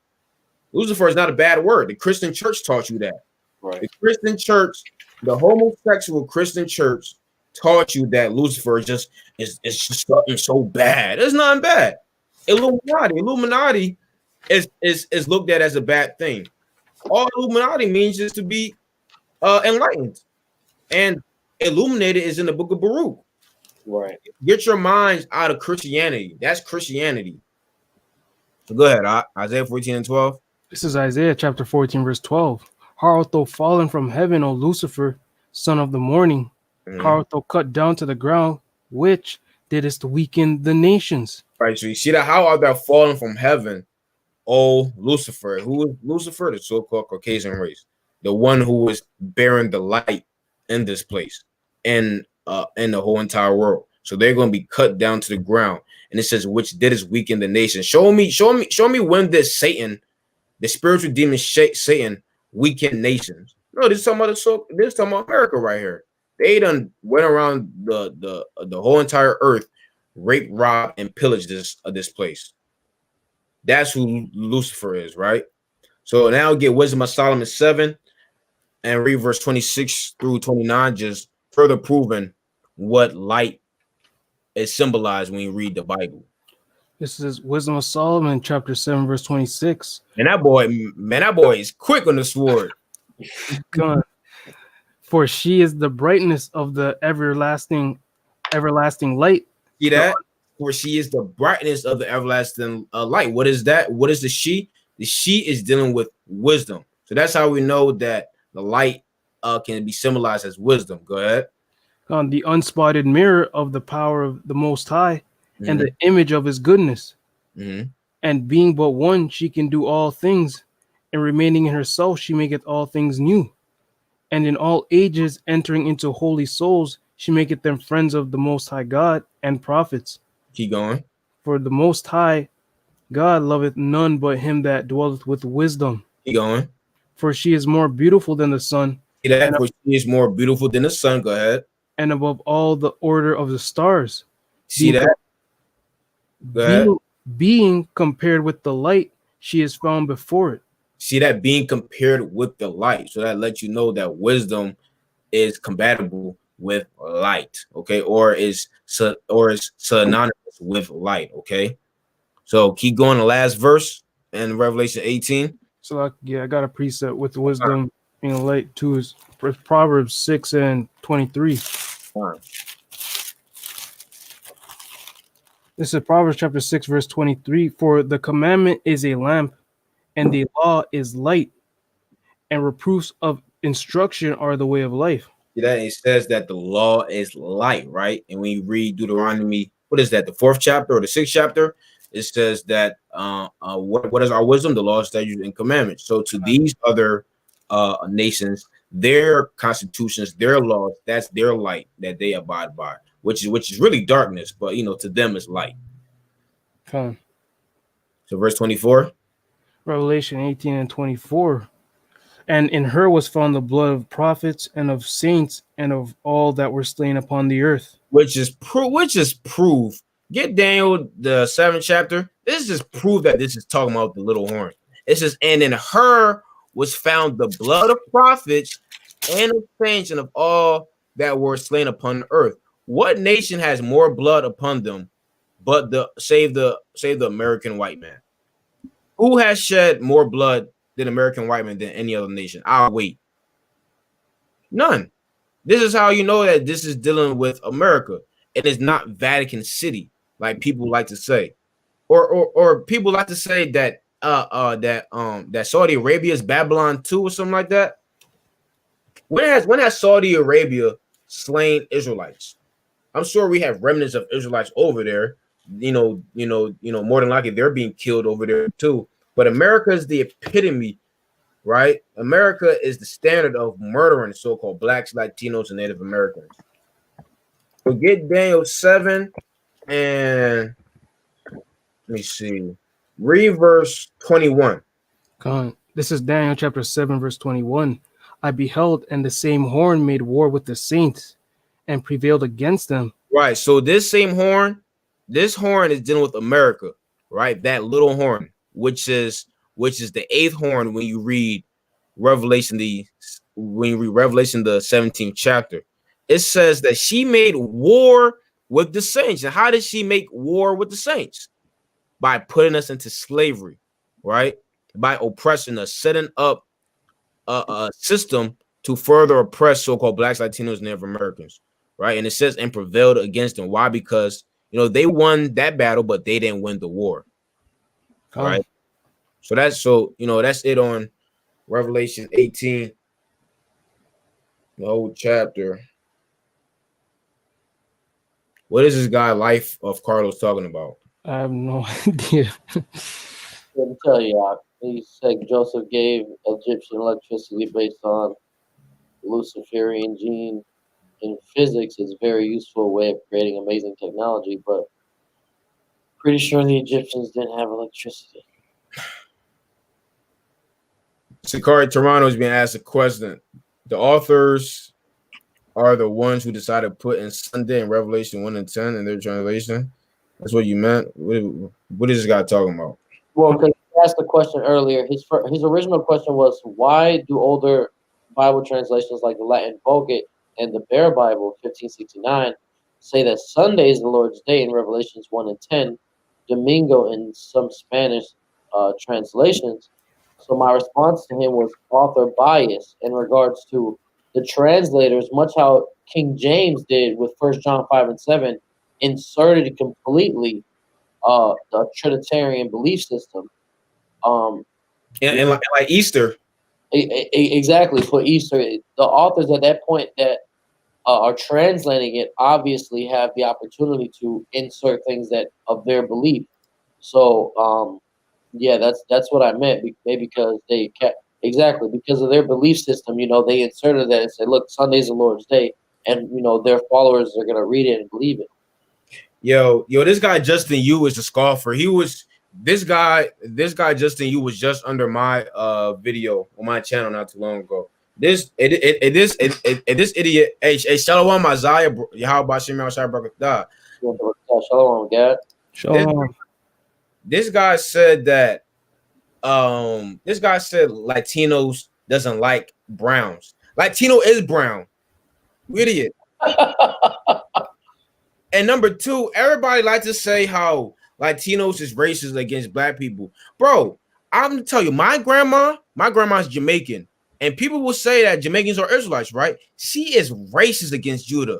Lucifer is not a bad word. The Christian church taught you that. Right. The Christian church, the homosexual Christian church, taught you that Lucifer is just something so bad. It's not bad. Illuminati is looked at as a bad thing. All Illuminati means is to be enlightened, and illuminated is in the book of Baruch. Right. Get your minds out of Christianity. That's Christianity. So go ahead, Isaiah 14 and 12. This is Isaiah chapter 14, verse 12. How art thou fallen from heaven, O Lucifer, son of the morning? How art thou cut down to the ground, which didst weaken the nations? Right. So you see that how art thou fallen from heaven, O Lucifer? Who is Lucifer? The so-called Caucasian race, the one who is bearing the light in this place, in the whole entire world. So they're going to be cut down to the ground. And it says, which didst weaken the nation. Show me when this Satan, the spiritual demon Satan, weakened nations. No, this is talking about America right here. They done went around the whole entire earth, rape, rob, and pillage this place. That's who Lucifer is, right? So now get Wisdom of Solomon 7 and read verse 26 through 29, just further proving what light is symbolized when you read the Bible. This is Wisdom of Solomon, chapter 7, verse 26. And that boy is quick on the sword. God. For she is the brightness of the everlasting light. See that? For she is the brightness of the everlasting light. What is that? What is the she? The she is dealing with wisdom. So that's how we know that the light can be symbolized as wisdom. Go ahead. On the unspotted mirror of the power of the Most High, and the image of his goodness. And being but one, she can do all things, and remaining in herself, she maketh all things new. And in all ages, entering into holy souls, she maketh them friends of the Most High God and prophets. Keep going. For the Most High God loveth none but him that dwelleth with wisdom. Keep going. For she is more beautiful than the sun. See that? For she is more beautiful than the sun. Go ahead. And above all the order of the stars. See that? Being compared with the light, she is found before it. See that? Being compared with the light. So that lets you know that wisdom is compatible with light, okay, or is synonymous with light, okay. So keep going. The last verse in Revelation 18. So I got a preset with wisdom being light too. Is Proverbs 6 and 23. This is Proverbs chapter 6, verse 23. For the commandment is a lamp, and the law is light, and reproofs of instruction are the way of life. That it says that the law is light, right? And when you read Deuteronomy, what is that, the 4th chapter or the 6th chapter? It says that what is our wisdom? The law, statutes, and commandments. So to these other nations, their constitutions, their laws, that's their light that they abide by, which is really darkness, but to them it's light. Fine. So verse 24. Revelation 18 and 24. And in her was found the blood of prophets and of saints and of all that were slain upon the earth. Which is proof. Get Daniel the 7th chapter. This is proof that this is talking about the little horn. It says, and in her was found the blood of prophets and of saints and of all that were slain upon the earth. What nation has more blood upon them but save the American white man? Who has shed more blood than American white man than any other nation? I'll wait. None. This is how you know that this is dealing with America. It is not Vatican City, like people like to say, or people like to say that that Saudi Arabia is Babylon 2 or something like that. When has Saudi Arabia slain Israelites? I'm sure we have remnants of Israelites over there. More than likely they're being killed over there too. But America is the epitome, right? America is the standard of murdering so-called blacks, Latinos, and Native Americans. So get Daniel 7 and let me see. Read verse 21. This is Daniel chapter 7, verse 21. I beheld, and the same horn made war with the saints and prevailed against them. Right. So this horn is dealing with America, right? That little horn, which is the 8th horn when you read Revelation, the 17th chapter. It says that she made war with the saints. And how did she make war with the saints? By putting us into slavery, right? By oppressing us, setting up a system to further oppress so-called blacks, Latinos, and Native Americans, right? And it says and prevailed against them. Why? Because they won that battle, but they didn't win the war, right? So that's it on Revelation 18, the whole chapter. What is this guy Life of Carlos talking about? I have no idea. Let me tell you, he said Joseph gave Egyptian electricity based on Luciferian gene. In physics, it's a very useful way of creating amazing technology, but pretty sure the Egyptians didn't have electricity. Sicarii Toronto is being asked a question. The authors are the ones who decided to put in Sunday in Revelation 1 and 10 in their translation. That's what you meant? What is this guy talking about? Well, because he asked the question earlier, his original question was, why do older Bible translations like the Latin Vulgate and the Bear Bible, 1569, say that Sunday is the Lord's Day in Revelations 1 and 10, Domingo in some Spanish translations? So my response to him was author bias in regards to the translators, much how King James did with 1 John 5 and 7, inserted completely the Trinitarian belief system. And like Easter. Exactly, for Easter. The authors at that point that are translating it obviously have the opportunity to insert things that of their belief. So yeah, that's what I meant. Maybe because they kept because of their belief system, they inserted that and said, look, Sunday's the Lord's Day, and their followers are gonna read it and believe it. Yo, this guy Justin Yu is a scoffer. This guy Justin Yu was just under my video on my channel not too long ago. This idiot, hey, Shalom Isaiah, Yahweh Shem Shai Barakatah. Shalom, God. Shalom. This guy said that Latinos doesn't like browns. Latino is brown. You idiot. And number two, everybody likes to say how Latinos is racist against black people. Bro, I'm gonna tell you, my grandma's Jamaican, and people will say that Jamaicans are Israelites, right? She is racist against Judah.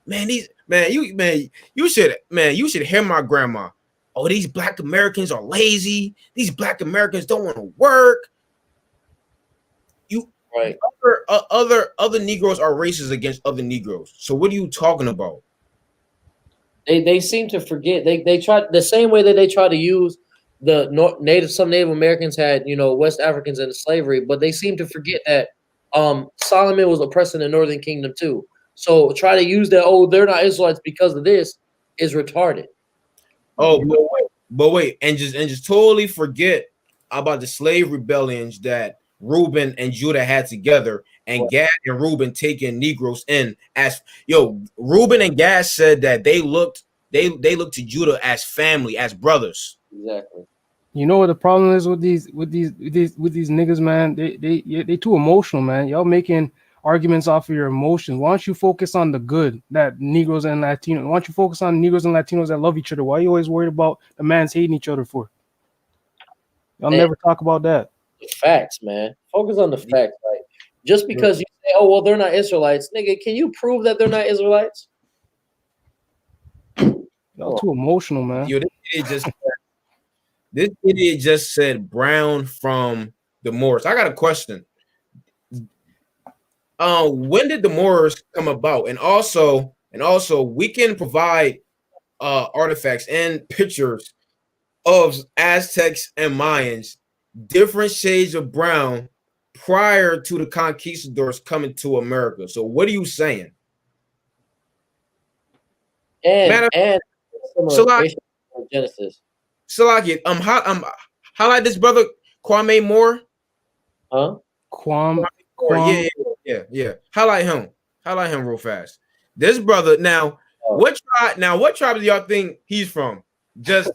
You should hear my grandma. Oh, these black Americans are lazy. These black Americans don't want to work. Right. Other Negroes are racist against other Negroes. So what are you talking about? They seem to forget. They try the same way that they try to use some Native Americans had, West Africans into slavery, but they seem to forget that Solomon was oppressing the Northern Kingdom too. So try to use that, oh, they're not Israelites because of this, is retarded. Oh, but wait, and just totally forget about the slave rebellions that Reuben and Judah had together, and Gad and Reuben taking Negroes in as Reuben and Gad said that they looked to Judah as family, as brothers. Exactly. You know what the problem is with these niggas, man? They too emotional, man. Y'all making arguments off of your emotions. Why don't you focus on the good that Negroes and Latinos? Why don't you focus on Negroes and Latinos that love each other? Why are you always worried about the man's hating each other for? Y'all never talk about that. The facts, man. Focus on the facts. Like, just because you say, oh, well, they're not Israelites, nigga, can you prove that they're not Israelites? Y'all too emotional, man. Yo, this idiot just said Brown from the Moors. I got a question. When did the Moors come about? And also we can provide artifacts and pictures of Aztecs and Mayans, different shades of brown prior to the conquistadors coming to America. So what are you saying? And Genesis. Salaki, highlight this brother Kwame Moore. Huh? Kwame. Yeah. Highlight him real fast. This brother now. What tribe do y'all think he's from? Just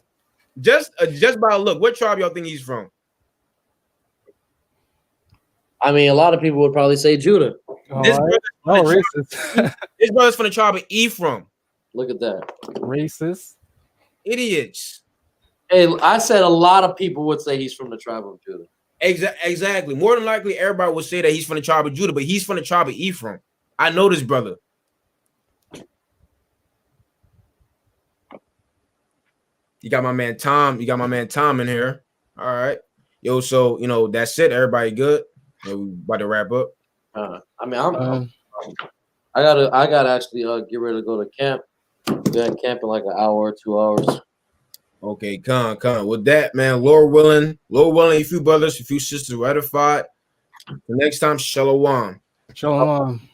by a look, what tribe y'all think he's from? I mean, a lot of people would probably say Judah. This brother's from the tribe of Ephraim. Look at that. Racist. Idiots. Hey, I said a lot of people would say he's from the tribe of Judah. Exactly. More than likely, everybody would say that he's from the tribe of Judah, but he's from the tribe of Ephraim. I know this brother. You got my man Tom. You got my man Tom in here. All right. Yo, so that's it. Everybody good? We about to wrap up. I mean, I gotta actually get ready to go to camp. We're gonna camp in like an hour or 2 hours. Okay, come. With that, man, Lord willing, a few brothers, a few sisters were edified. The next time, shalom. Shalom.